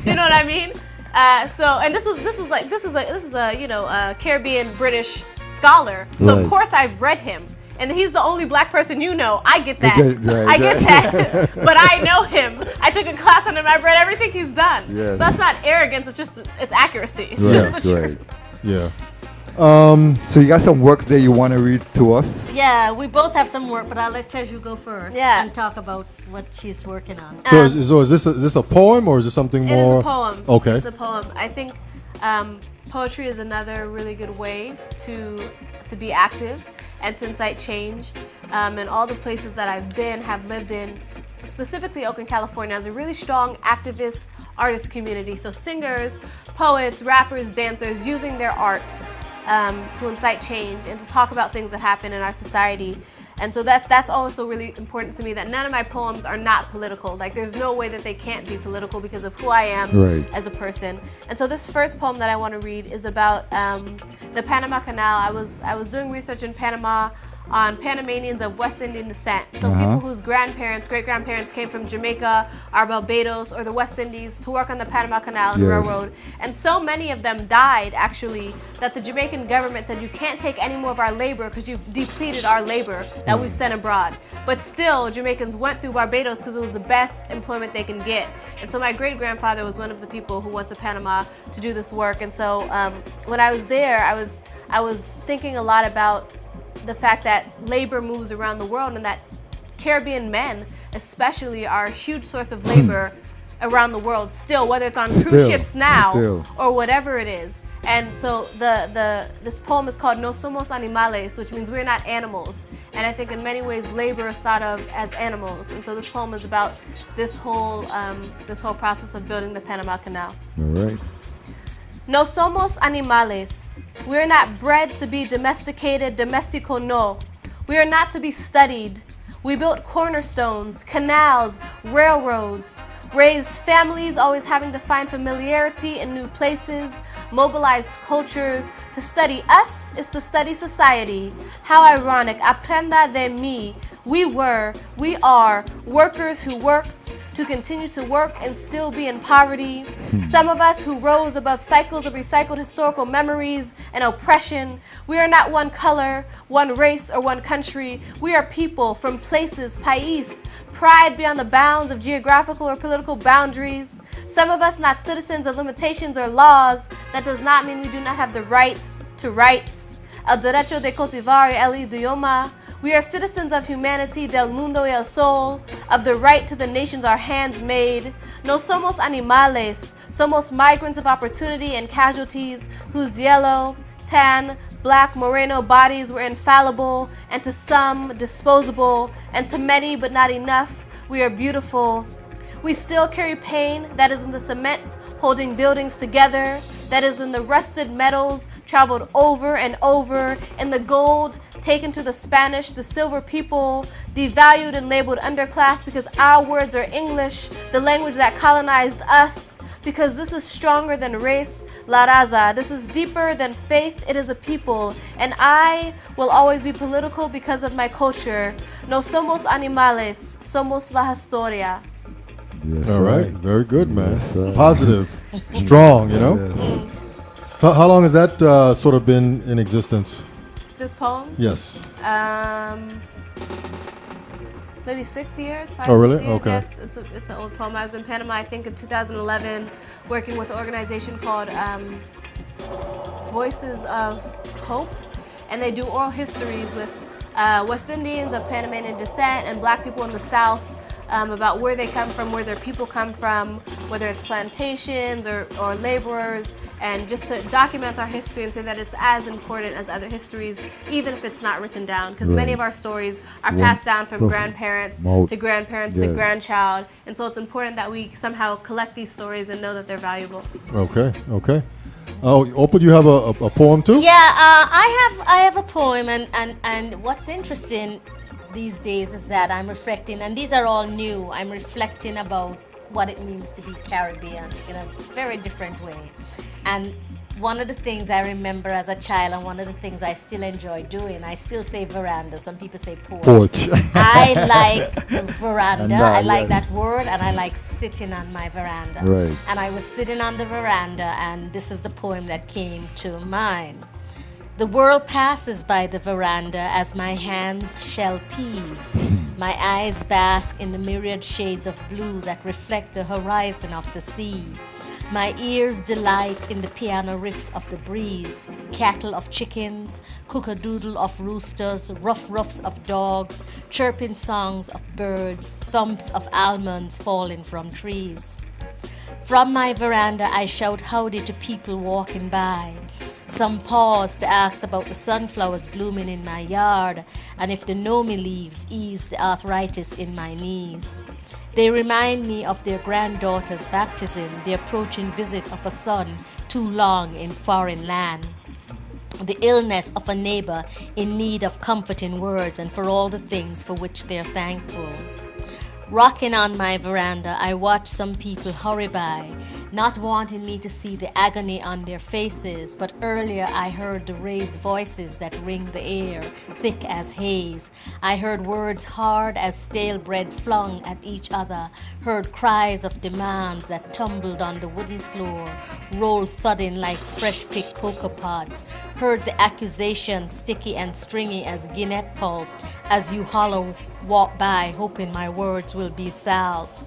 You know what I mean? And this is a you know, a Caribbean British scholar. So of course I've read him. And he's the only black person you know. I get that. I get that. But I know him. I took a class on him. I've read everything he's done. So that's not arrogance. It's just it's accuracy. It's just the truth. Yeah. So you got some works there you want to read to us? Yeah, we both have some work, but I'll let Teju go first. Yeah. And talk about what she's working on. So, is this a poem or is this something It more? is a poem. Okay. It's a poem. I think poetry is another really good way to be active and to incite change. And all the places that I've been, have lived in, specifically Oakland, California, has a really strong activist artist community. So singers, poets, rappers, dancers using their art to incite change and to talk about things that happen in our society. And so that's also really important to me, that none of my poems are not political. Like, there's no way that they can't be political because of who I am as a person. And so this first poem that I want to read is about the Panama Canal. I was doing research in Panama on Panamanians of West Indian descent. So people whose grandparents, great-grandparents came from Jamaica or Barbados or the West Indies to work on the Panama Canal and Railroad. And so many of them died, actually, that the Jamaican government said, you can't take any more of our labor because you've depleted our labor that we've sent abroad. But still, Jamaicans went through Barbados because it was the best employment they can get. And so my great-grandfather was one of the people who went to Panama to do this work. And so when I was there, I was thinking a lot about the fact that labor moves around the world and that Caribbean men especially are a huge source of labor around the world still, whether it's on cruise ships now or whatever it is. And so this poem is called No Somos Animales, which means we're not animals. And I think in many ways labor is thought of as animals. And so this poem is about this whole process of building the Panama Canal. All right. No somos animales. We are not bred to be domesticated, domestico no. We are not to be studied. We built cornerstones, canals, railroads, raised families always having to find familiarity in new places, mobilized cultures. To study us is to study society. How ironic. Aprenda de mí. We are workers who worked to continue to work and still be in poverty. Some of us who rose above cycles of recycled historical memories and oppression. We are not one color, one race, or one country. We are people from places, país, pride beyond the bounds of geographical or political boundaries. Some of us not citizens of limitations or laws. That does not mean we do not have the rights to rights. El derecho de cultivar el idioma. We are citizens of humanity, del mundo y el sol, of the right to the nations our hands made. No somos animales, somos migrants of opportunity and casualties whose yellow, tan, black, moreno bodies were infallible, and to some disposable, and to many but not enough, we are beautiful. We still carry pain that is in the cement holding buildings together, that is in the rusted metals traveled over and over, in the gold taken to the Spanish, the silver people, devalued and labeled underclass because our words are English, the language that colonized us, because this is stronger than race, la raza. This is deeper than faith, it is a people, and I will always be political because of my culture. No somos animales, somos la historia. Yes, All right, very good, man. Yes, Positive, strong, you know. Yes. So how long has that sort of been in existence? This poem? Yes. Maybe 6 years, 5 Oh, really? 6 years. Okay. Yeah, it's an old poem. I was in Panama, I think, in 2011, working with an organization called Voices of Hope, and they do oral histories with West Indians of Panamanian descent and Black people in the South. About where they come from, where their people come from, whether it's plantations or laborers, and just to document our history and say that it's as important as other histories, even if it's not written down, because many of our stories are passed down from grandparents to grandparents to grandchild, and so it's important that we somehow collect these stories and know that they're valuable. Okay. Oh, Opal, you have a poem too? Yeah, I have a poem, and what's interesting these days is that I'm reflecting, and these are all new, I'm reflecting about what it means to be Caribbean in a very different way. And one of the things I remember as a child, and one of the things I still enjoy doing, I still say veranda, some people say porch. I like the veranda, I like that word, and I like sitting on my veranda. Right. And I was sitting on the veranda, and this is the poem that came to mind. The world passes by the veranda as my hands shell peas. My eyes bask in the myriad shades of blue that reflect the horizon of the sea. My ears delight in the piano riffs of the breeze, cackle of chickens, cock-a-doodle of roosters, rough ruffs of dogs, chirping songs of birds, thumps of almonds falling from trees. From my veranda, I shout howdy to people walking by. Some pause to ask about the sunflowers blooming in my yard and if the Nomi leaves ease the arthritis in my knees. They remind me of their granddaughter's baptism, the approaching visit of a son too long in foreign land, the illness of a neighbor in need of comforting words, and for all the things for which they're thankful. Rocking on my veranda, I watch some people hurry by, not wanting me to see the agony on their faces, but earlier I heard the raised voices that ring the air, thick as haze. I heard words hard as stale bread flung at each other, heard cries of demand that tumbled on the wooden floor, rolled thudding like fresh-picked cocoa pods, heard the accusation sticky and stringy as guinness pulp, as you hollow walk by hoping my words will be salve.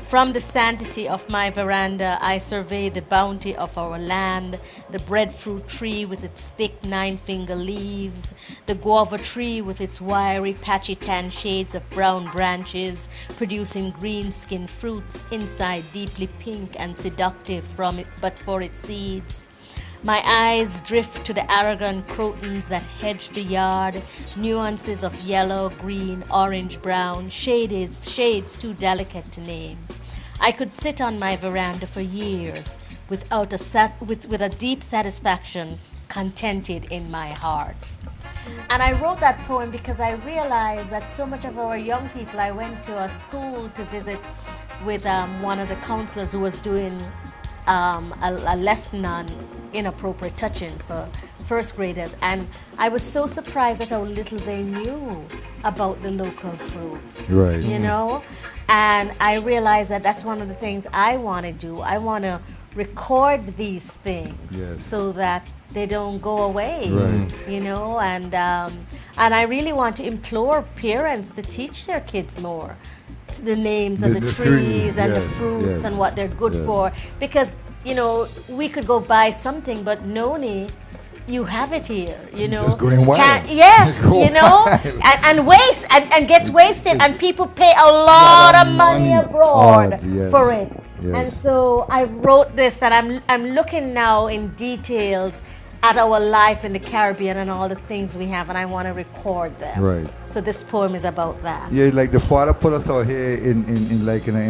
From the sanctity of my veranda, I survey the bounty of our land, the breadfruit tree with its thick 9-finger leaves, the guava tree with its wiry, patchy tan shades of brown branches, producing green-skinned fruits inside deeply pink and seductive from it, but for its seeds. My eyes drift to the arrogant crotons that hedge the yard, nuances of yellow, green, orange, brown, shades too delicate to name. I could sit on my veranda for years with a deep satisfaction, contented in my heart. And I wrote that poem because I realized that so much of our young people, I went to a school to visit with one of the counselors who was doing a lesson on inappropriate touching for first graders, and I was so surprised at how little they knew about the local fruits, right? You know, and I realized that that's one of the things I want to do. I want to record these things so that they don't go away, right. You know, and I really want to implore parents to teach their kids more the names of the trees and the fruits and what they're good for, because you know, we could go buy something, but Noni, you have it here, you know. Just going wild. Yes, you know, and waste, and gets wasted, and people pay a lot of money abroad for it. Yes. And so I wrote this, and I'm looking now in details at our life in the Caribbean and all the things we have, and I want to record them. Right. So this poem is about that. Yeah, like the Father put us out here in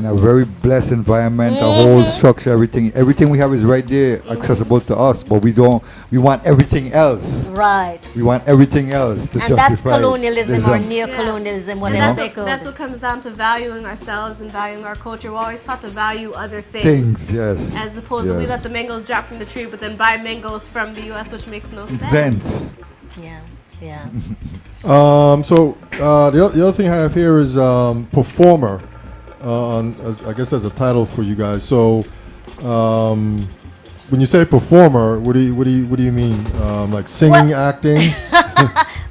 a very blessed environment, a whole structure, everything we have is right there, accessible to us, but we want everything else. Right. We want everything else to justify. And that's colonialism or neo-colonialism, whatever they call it. That's what comes down to valuing ourselves and valuing our culture. We're always taught to value other things. Yes. As opposed to we let the mangoes drop from the tree, but then buy mangoes from the U.S., which makes no sense. Yeah. So the other thing I have here is performer. I guess as a title for you guys. So when you say performer, what do you mean? Like singing, acting?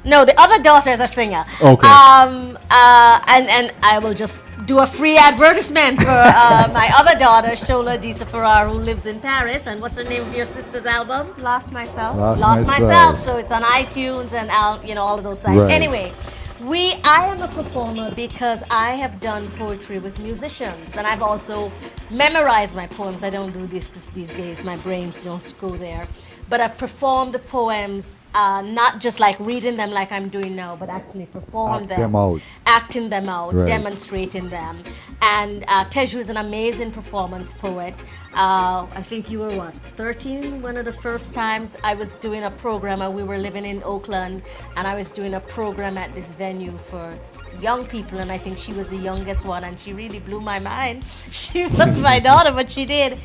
No, the other daughter is a singer. Okay. And I will just do a free advertisement for my other daughter, Shola Adisa-Farrar, who lives in Paris. And what's the name of your sister's album? Lost Myself. Lost Myself. So it's on iTunes and all of those sites. Right. Anyway, I am a performer because I have done poetry with musicians, but I've also memorized my poems. I don't do this these days. My brains don't go there. But I've performed the poems, not just like reading them like I'm doing now, but actually perform them out. Acting them out, right. Demonstrating them. And Teju is an amazing performance poet. I think you were, 13? One of the first times I was doing a program, we were living in Oakland, and I was doing a program at this venue for young people, and I think she was the youngest one, and she really blew my mind. She was my daughter, but she did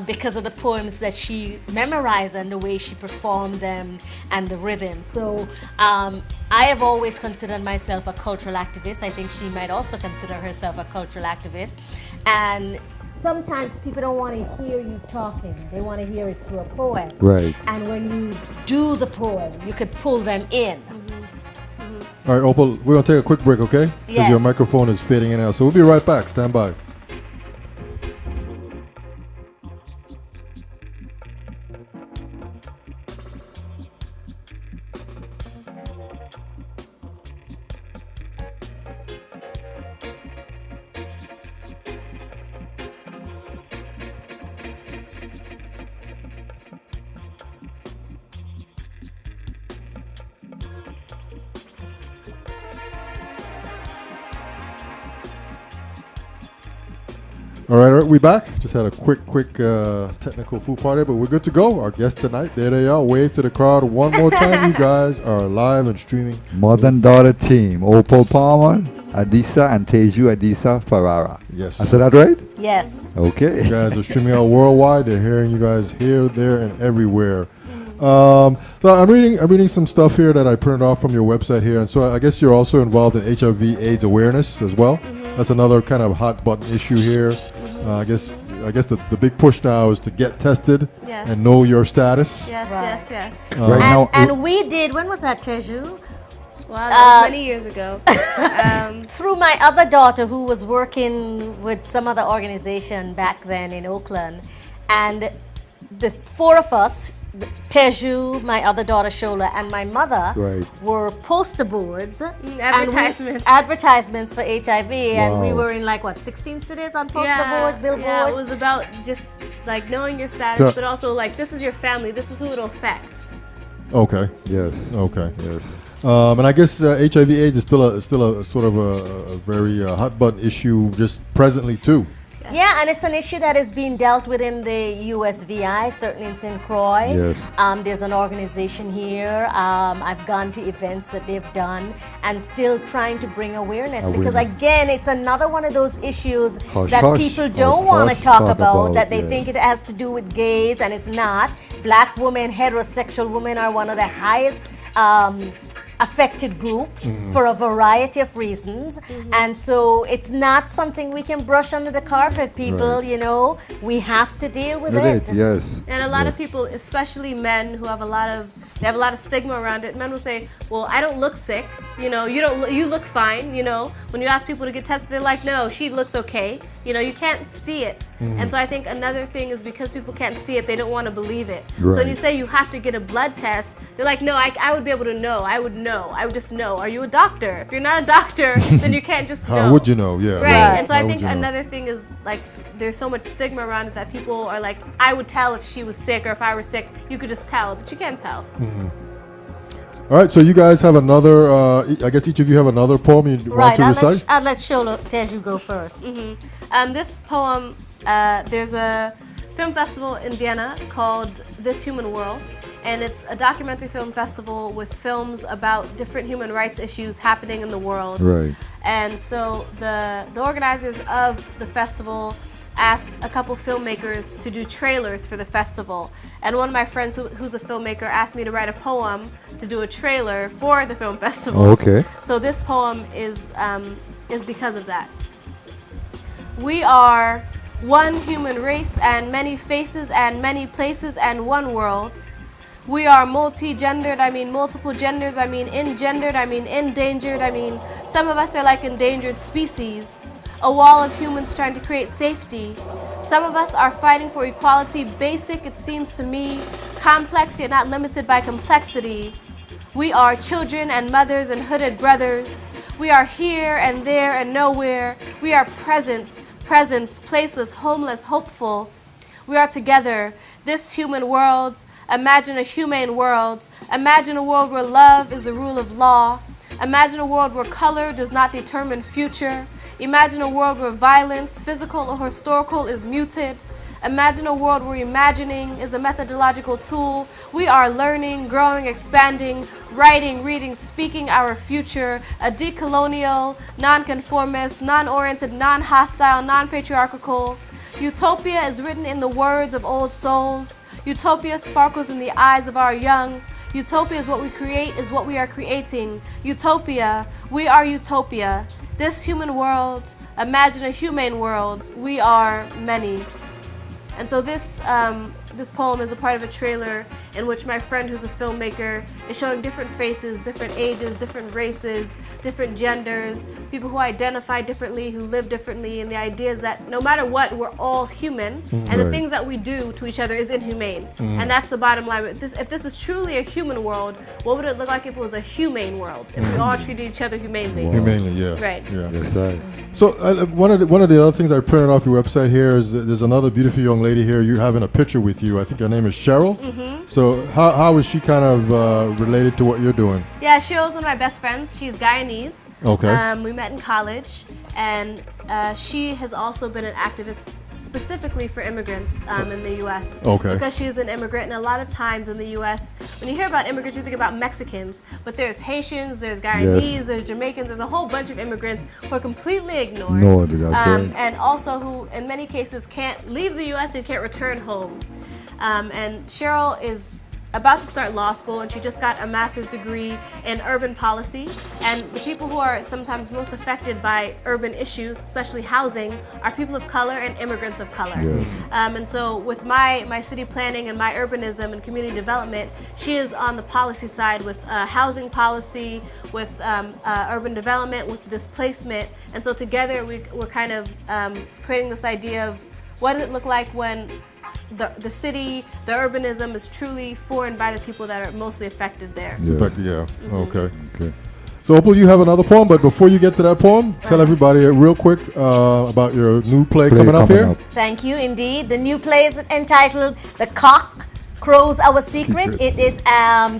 because of the poems that she memorized and the way she performed them and the rhythm. So I have always considered myself a cultural activist. I think she might also consider herself a cultural activist. And sometimes people don't want to hear you talking. They want to hear it through a poem. Right. And when you do the poem, you could pull them in. All right, Opal, we're going to take a quick break, okay? Because Yes. your microphone is fading in and out. So we'll be right back. Stand by. All right, we back. Just had a quick technical food party, but we're good to go. Our guests tonight, there they are. Wave to the crowd one more time. You guys are live and streaming. Mother and daughter team, Opal Palmer, Adisa, and Teju Adisa-Farrar. Yes. I said that right? Yes. Okay. You guys are streaming out worldwide. They're hearing you guys here, there, and everywhere. So I'm reading some stuff here that I printed off from your website here, and so I guess you're also involved in HIV/AIDS awareness as well. That's another kind of hot button issue here. I guess the big push now is to get tested and know your status. Yes, Right. yes. Right now, And we did, when was that, Teju? Well, that was many years ago. Through my other daughter who was working with some other organization back then in Oakland. And the four of us, Teju, my other daughter Shola, and my mother were poster boards. Advertisements. Advertisements for HIV. And we were in 16 cities on poster boards, billboards. Yeah, it was about just knowing your status, but also this is your family, this is who it'll affect. Okay. yes. Okay. Yes. And I guess HIV/AIDS is still a sort of a very hot button issue just presently too. Yeah, and it's an issue that is being dealt with in the USVI, certainly in St. Croix. Yes. There's an organization here. I've gone to events that they've done and still trying to bring awareness. Because again, it's another one of those issues that people don't want to talk about, that they think it has to do with gays, and it's not. Black women, heterosexual women are one of the highest affected groups for a variety of reasons, and so it's not something we can brush under the carpet, people. We have to deal with it. Yes. And a lot of people, especially men who have a lot of stigma around it. Men will say, well, I don't look sick, you look fine. When you ask people to get tested, they're like, no, she looks okay. You can't see it. And so I think another thing is because people can't see it, they don't want to believe it. So when you say you have to get a blood test, they're like, no, I would be able to know. I would know. I would just know. Are you a doctor? If you're not a doctor, then you can't just know. How would you know? Yeah. Right. And so I think another thing is there's so much stigma around it that people are like, I would tell if she was sick, or if I were sick, you could just tell, but you can't tell. All right, so you guys have another, I guess each of you have another poem you want to recite? I'll let Shola, Teju go first. This poem, there's a film festival in Vienna called This Human World, and it's a documentary film festival with films about different human rights issues happening in the world. Right. And so the organizers of the festival asked a couple filmmakers to do trailers for the festival. And one of my friends who's a filmmaker asked me to write a poem to do a trailer for the film festival. Okay. So this poem is because of that. We are one human race and many faces and many places and one world. We are multi-gendered, I mean multiple genders, I mean engendered, I mean endangered, I mean some of us are like endangered species. A wall of humans trying to create safety. Some of us are fighting for equality, basic, it seems to me, complex yet not limited by complexity. We are children and mothers and hooded brothers. We are here and there and nowhere. We are presence, placeless, homeless, hopeful. We are together. This human world, imagine a humane world. Imagine a world where love is the rule of law. Imagine a world where color does not determine future. Imagine a world where violence, physical or historical, is muted. Imagine a world where imagining is a methodological tool. We are learning, growing, expanding, writing, reading, speaking our future, a decolonial, non-conformist, non-oriented, non-hostile, non-patriarchal. Utopia is written in the words of old souls. Utopia sparkles in the eyes of our young. Utopia is what we create, is what we are creating. Utopia, we are utopia. This human world, imagine a humane world. We are many. And so this poem is a part of a trailer in which my friend who's a filmmaker is showing different faces, different ages, different races, different genders, people who identify differently, who live differently, and the idea is that no matter what, we're all human, and the things that we do to each other is inhumane. And that's the bottom line. If this is truly a human world, what would it look like if it was a humane world? If we all treated each other humanely. Wow. Humanely, yeah. Right. Yeah. Yes, sir. So one of the other things I printed off your website here is that there's another beautiful young lady here. You having a picture with you. I think her name is Cheryl. So how is she kind of related to what you're doing? Yeah, Cheryl's one of my best friends. She's Guyanese. Okay. We met in college, and she has also been an activist specifically for immigrants in the U.S. Okay. Because she's an immigrant, and a lot of times in the U.S., when you hear about immigrants, you think about Mexicans, but there's Haitians, there's Guyanese, there's Jamaicans, there's a whole bunch of immigrants who are completely ignored. No, that's right. And also who, in many cases, can't leave the U.S. and can't return home. And Cheryl is about to start law school, and she just got a master's degree in urban policy. And the people who are sometimes most affected by urban issues, especially housing, are people of color and immigrants of color. Yes. And so with my city planning and my urbanism and community development, she is on the policy side with housing policy, with urban development, with displacement. And so together we're kind of creating this idea of what does it look like when the city, the urbanism is truly foreign by the people that are mostly affected there. Yeah. Okay. So, Opal, you have another poem, but before you get to that poem, tell everybody real quick about your new play coming up here. Thank you, indeed. The new play is entitled The Cock Crows Our Secret. It is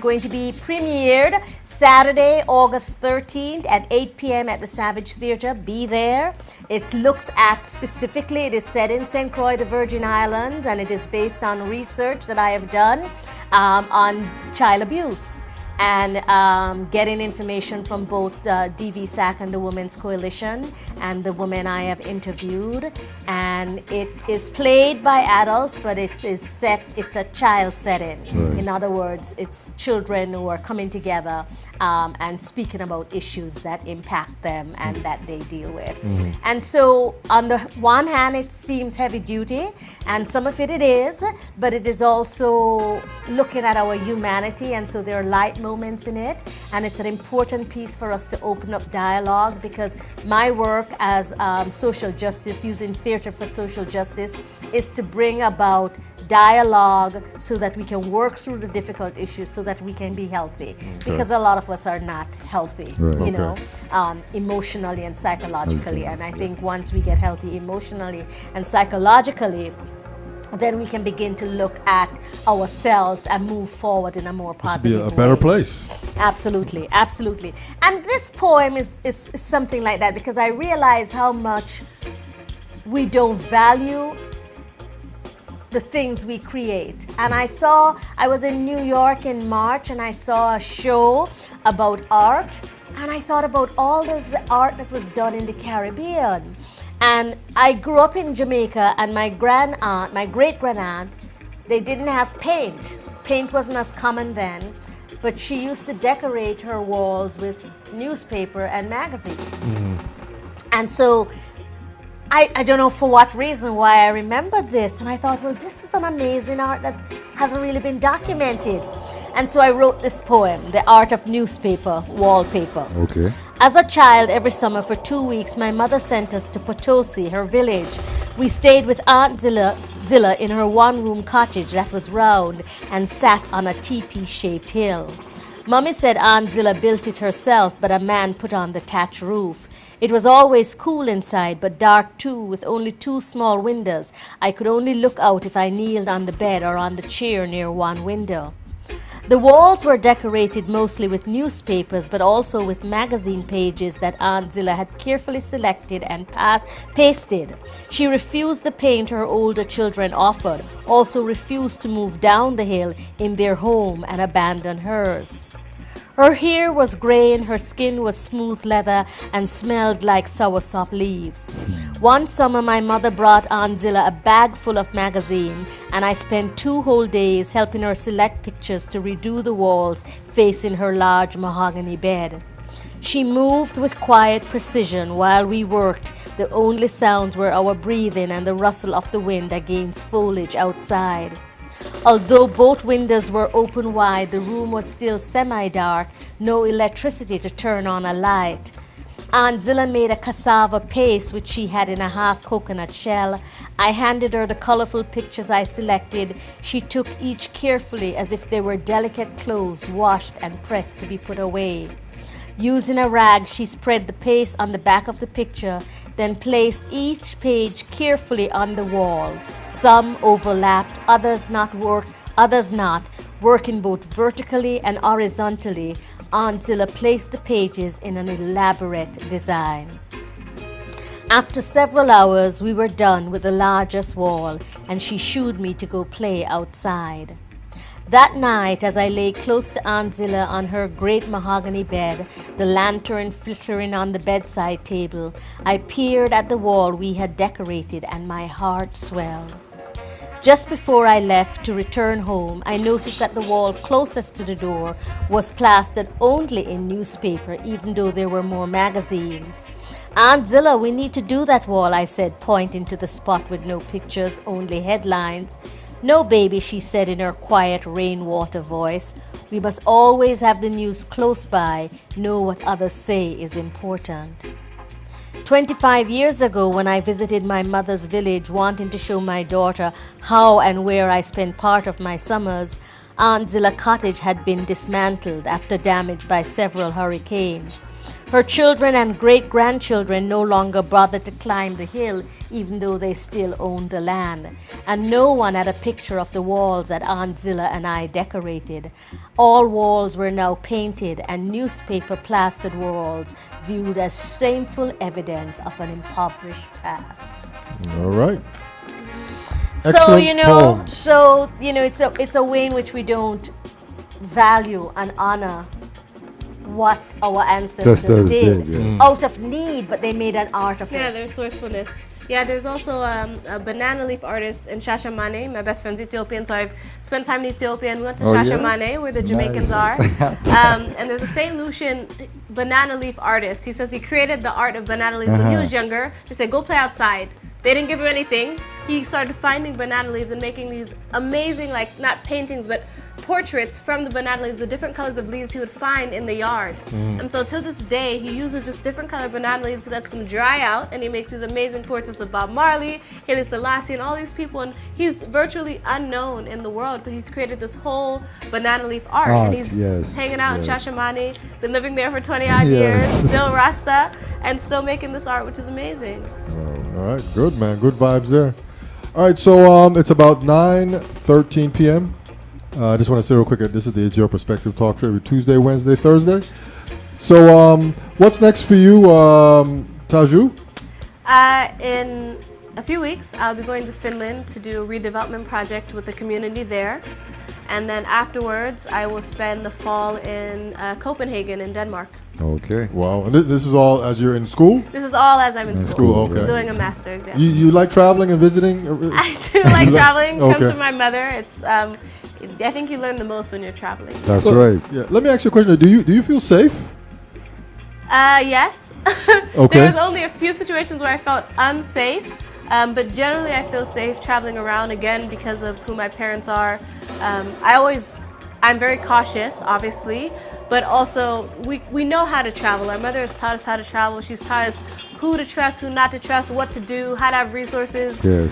going to be premiered Saturday, August 13th at 8 p.m. at the Savage Theatre. Be there. It looks at specifically, it is set in St. Croix, the Virgin Islands, and it is based on research that I have done on child abuse. And getting information from both DVSAC and the Women's Coalition and the women I have interviewed. And it is played by adults, but it's a child setting. Right. In other words, it's children who are coming together and speaking about issues that impact them and that they deal with. And so on the one hand, it seems heavy duty, and some of it is, but it is also looking at our humanity, and so there are light moments in it, and it's an important piece for us to open up dialogue, because my work as social justice, using theater for social justice, is to bring about dialogue so that we can work through the difficult issues so that we can be healthy, because a lot of us are not healthy, you know, emotionally and psychologically. And I think once we get healthy emotionally and psychologically, then we can begin to look at ourselves and move forward in a more positive way. Be a better place. Absolutely, absolutely. And this poem is something like that, because I realize how much we don't value the things we create. And I was in New York in March, and I saw a show about art, and I thought about all of the art that was done in the Caribbean. And I grew up in Jamaica, and my great-grandaunt, they didn't have paint. Paint wasn't as common then, but she used to decorate her walls with newspaper and magazines. And so I don't know for what reason why I remembered this, and I thought, well, this is an amazing art that hasn't really been documented. And so I wrote this poem, The Art of Newspaper Wallpaper. Okay. As a child, every summer for 2 weeks, my mother sent us to Potosi, her village. We stayed with Aunt Zilla in her one-room cottage that was round and sat on a teepee-shaped hill. Mommy said Aunt Zilla built it herself, but a man put on the thatch roof. It was always cool inside, but dark too, with only 2 small windows. I could only look out if I kneeled on the bed or on the chair near one window. The walls were decorated mostly with newspapers, but also with magazine pages that Aunt Zilla had carefully selected and pasted. She refused the paint her older children offered, also refused to move down the hill in their home and abandon hers. Her hair was gray and her skin was smooth leather and smelled like soursop leaves. One summer, my mother brought Aunt Zilla a bag full of magazines, and I spent 2 whole days helping her select pictures to redo the walls facing her large mahogany bed. She moved with quiet precision while we worked. The only sounds were our breathing and the rustle of the wind against foliage outside. Although both windows were open wide, the room was still semi-dark, no electricity to turn on a light. Aunt Zilla made a cassava paste which she had in a half coconut shell. I handed her the colorful pictures I selected. She took each carefully as if they were delicate clothes washed and pressed to be put away. Using a rag, she spread the paste on the back of the picture, then placed each page carefully on the wall. Some overlapped, others not, working both vertically and horizontally. Aunt Zilla placed the pages in an elaborate design. After several hours, we were done with the largest wall, and she shooed me to go play outside. That night, as I lay close to Aunt Zilla on her great mahogany bed, the lantern flickering on the bedside table, I peered at the wall we had decorated, and my heart swelled. Just before I left to return home, I noticed that the wall closest to the door was plastered only in newspaper, even though there were more magazines. Aunt Zilla, we need to do that wall, I said, pointing to the spot with no pictures, only headlines. No, baby, she said in her quiet rainwater voice. We must always have the news close by, know what others say is important. 25 years ago, when I visited my mother's village wanting to show my daughter how and where I spent part of my summers, Aunt Zilla Cottage had been dismantled after damage by several hurricanes. Her children and great-grandchildren no longer bothered to climb the hill, even though they still owned the land. And no one had a picture of the walls that Aunt Zilla and I decorated. All walls were now painted, and newspaper-plastered walls viewed as shameful evidence of an impoverished past. All right. So, Excellent poems. it's a way in which we don't value and honor what our ancestors did out of need, but they made an art of it. Yeah, there's resourcefulness. Yeah, there's also a banana leaf artist in Shashamane. My best friend's Ethiopian, so I've spent time in Ethiopia and we went to Shashamane, where the Jamaicans are. And there's a St. Lucian banana leaf artist. He says he created the art of banana leaves when he was younger. They said, go play outside. They didn't give him anything. He started finding banana leaves and making these amazing, like, not paintings, but portraits from the banana leaves, the different colors of leaves he would find in the yard. And so to this day, he uses just different colored banana leaves, he lets them dry out, and he makes these amazing portraits of Bob Marley, Haile Selassie, and all these people. And he's virtually unknown in the world, but he's created this whole banana leaf art. And he's hanging out in Shashamane, been living there for 20-odd years, still Rasta, and still making this art, which is amazing. All right, good, man. Good vibes there. All right, so it's about 9:13 p.m. I just want to say real quick, this is the It's Your Perspective talk show every Tuesday, Wednesday, Thursday. So what's next for you, Teju? In a few weeks, I'll be going to Finland to do a redevelopment project with the community there. And then afterwards, I will spend the fall in Copenhagen in Denmark. Okay. Wow. And this is all as you're in school? This is all as I'm in school. Okay. I'm doing a master's, yeah. You like traveling and visiting? I do like traveling. Comes from my mother. It's I think you learn the most when you're traveling. That's right. Yeah. Let me ask you a question. Do you feel safe? Yes. Okay. There was only a few situations where I felt unsafe, but generally I feel safe traveling around, again, because of who my parents are. I'm very cautious, obviously, but also we know how to travel. Our mother has taught us how to travel. She's taught us who to trust, who not to trust, what to do, how to have resources. Yes.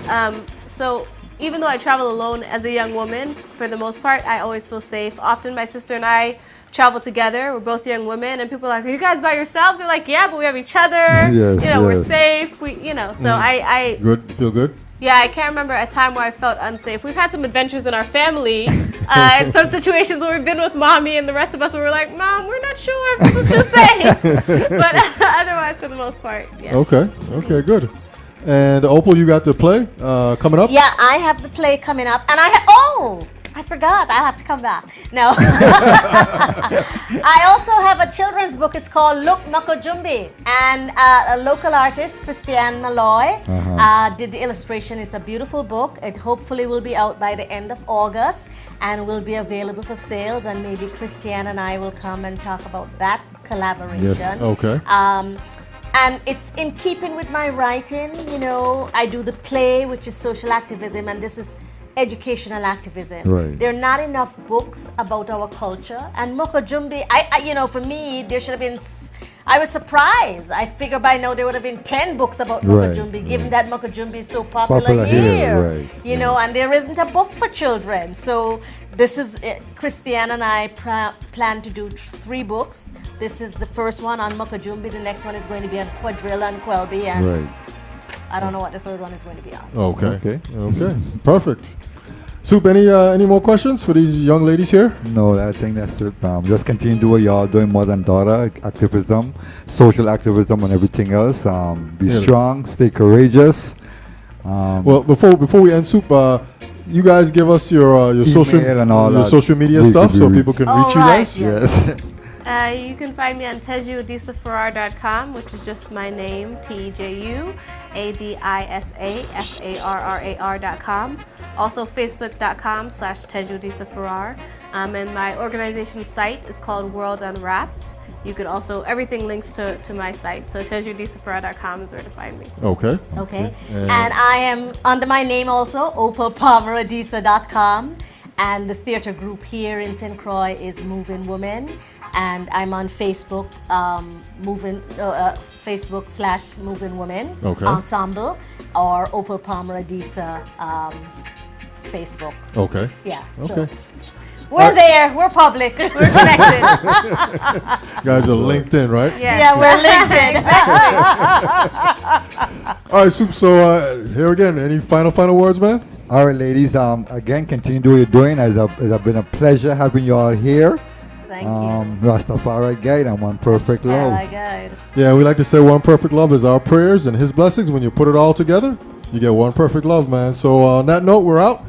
So even though I travel alone as a young woman, for the most part, I always feel safe. Often my sister and I travel together. We're both young women, and people are like, "Are you guys by yourselves?" We're like, "Yeah, but we have each other. We're safe. So I Good. Feel good? Yeah, I can't remember a time where I felt unsafe. We've had some adventures in our family, in some situations where we've been with mommy and the rest of us, where we're like, "Mom, we're not sure if this is too safe." But otherwise, for the most part, yes. Okay, good. And Opal, you got the play coming up? Yeah, I have the play coming up, and I forgot. I have to come back. No. I also have a children's book. It's called Look Makojumbi. And a local artist, Christiane Malloy, did the illustration. It's a beautiful book. It hopefully will be out by the end of August and will be available for sales. And maybe Christiane and I will come and talk about that collaboration. Yes. Okay. And it's in keeping with my writing. I do the play, which is social activism, and this is educational activism. Right. There are not enough books about our culture. And Mokojumbi, for me, there should have been. I was surprised. I figured by now there would have been 10 books about Mokojumbi, given that Mokojumbi is so popular here. And there isn't a book for children. So this is Christiane and I plan to do 3 books. This is the first one on Mokojumbi. The next one is going to be on Quadrilla and Quelby, and I don't know what the third one is going to be on. Okay. Perfect. Soup, any more questions for these young ladies here? No, I think that's it. Just continue to do what y'all doing, mother and daughter activism, social activism, and everything else. Be strong, stay courageous. Well, before we end, Soup, you guys give us your social media stuff so people can reach you guys. Yes. You can find me on Teju Adisa-Farrar.com, which is just my name, Teju Adisa-Farrar.com. Also Facebook.com/Teju Adisa-Farrar. And my organization site is called World Unwrapped. You could also, everything links to my site. So TejuAdisa-Farrar.com is where to find me. Okay. And I am under my name also, Opal.Performer.Activist. And the theater group here in St. Croix is Moving Women. And I'm on Facebook, Facebook/Moving Women Ensemble, or Opal Palmer Adisa Facebook. Okay. Yeah. Okay. So we're there. We're public. We're connected. You guys are LinkedIn, right? Yeah, we're LinkedIn. All right, Soup. So here again, any final words, man? All right, ladies. Again, continue to do what you're doing. It's been a pleasure having you all here. Thank you. Rastafari Guide and One Perfect Love. Yeah, we like to say One Perfect Love is our prayers and His blessings. When you put it all together, you get one perfect love, man. So on that note, we're out.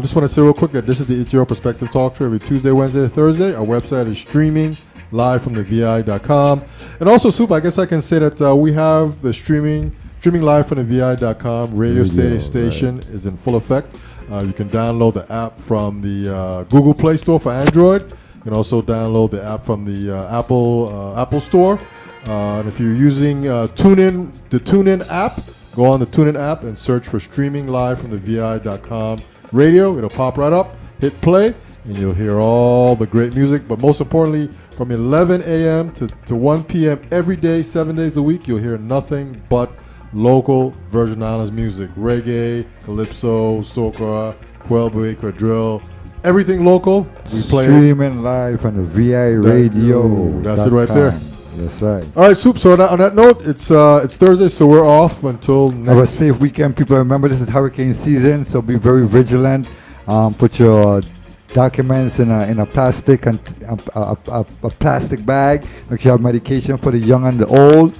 Just want to say real quick that this is the It's Your Perspective Talk Show every Tuesday, Wednesday, Thursday. Our website is streaming live from the VI.com. And also, Soup, I guess I can say that we have the streaming live from the VI.com radio station is in full effect. You can download the app from the Google Play Store for Android. You can also download the app from the Apple Store. And if you're using the TuneIn app, go on the TuneIn app and search for streaming live from the VI.com radio. It'll pop right up. Hit play, and you'll hear all the great music. But most importantly, from 11 a.m. to 1 p.m. every day, 7 days a week, you'll hear nothing but local Virgin Islands music. Reggae, calypso, soca, quailbreak, drill. Everything local. We play streaming live on the VI radio. That's it right there. That's right. All right, Soup. So on that note, it's Thursday, so we're off until next. Have a safe weekend, people. Remember, this is hurricane season, so be very vigilant. Put your documents in a plastic and a plastic bag. Make sure you have medication for the young and the old.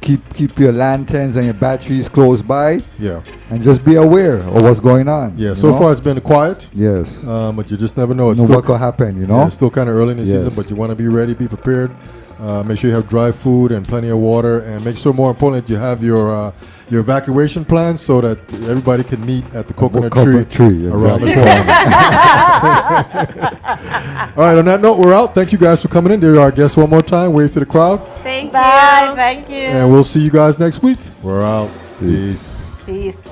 Keep your lanterns and your batteries close by. Yeah. And just be aware of what's going on. Yeah. So far, it's been quiet. Yes. But you just never know. It's what could happen, Yeah, it's still kind of early in the season, but you want to be ready, be prepared. Make sure you have dry food and plenty of water, and make sure, more importantly, that you have your evacuation plan so that everybody can meet at the coconut tree around the corner. All right, on that note, we're out. Thank you guys for coming in. There are our guests one more time. Wave to the crowd. Thank you. Bye. Thank you. And we'll see you guys next week. We're out. Peace. Peace.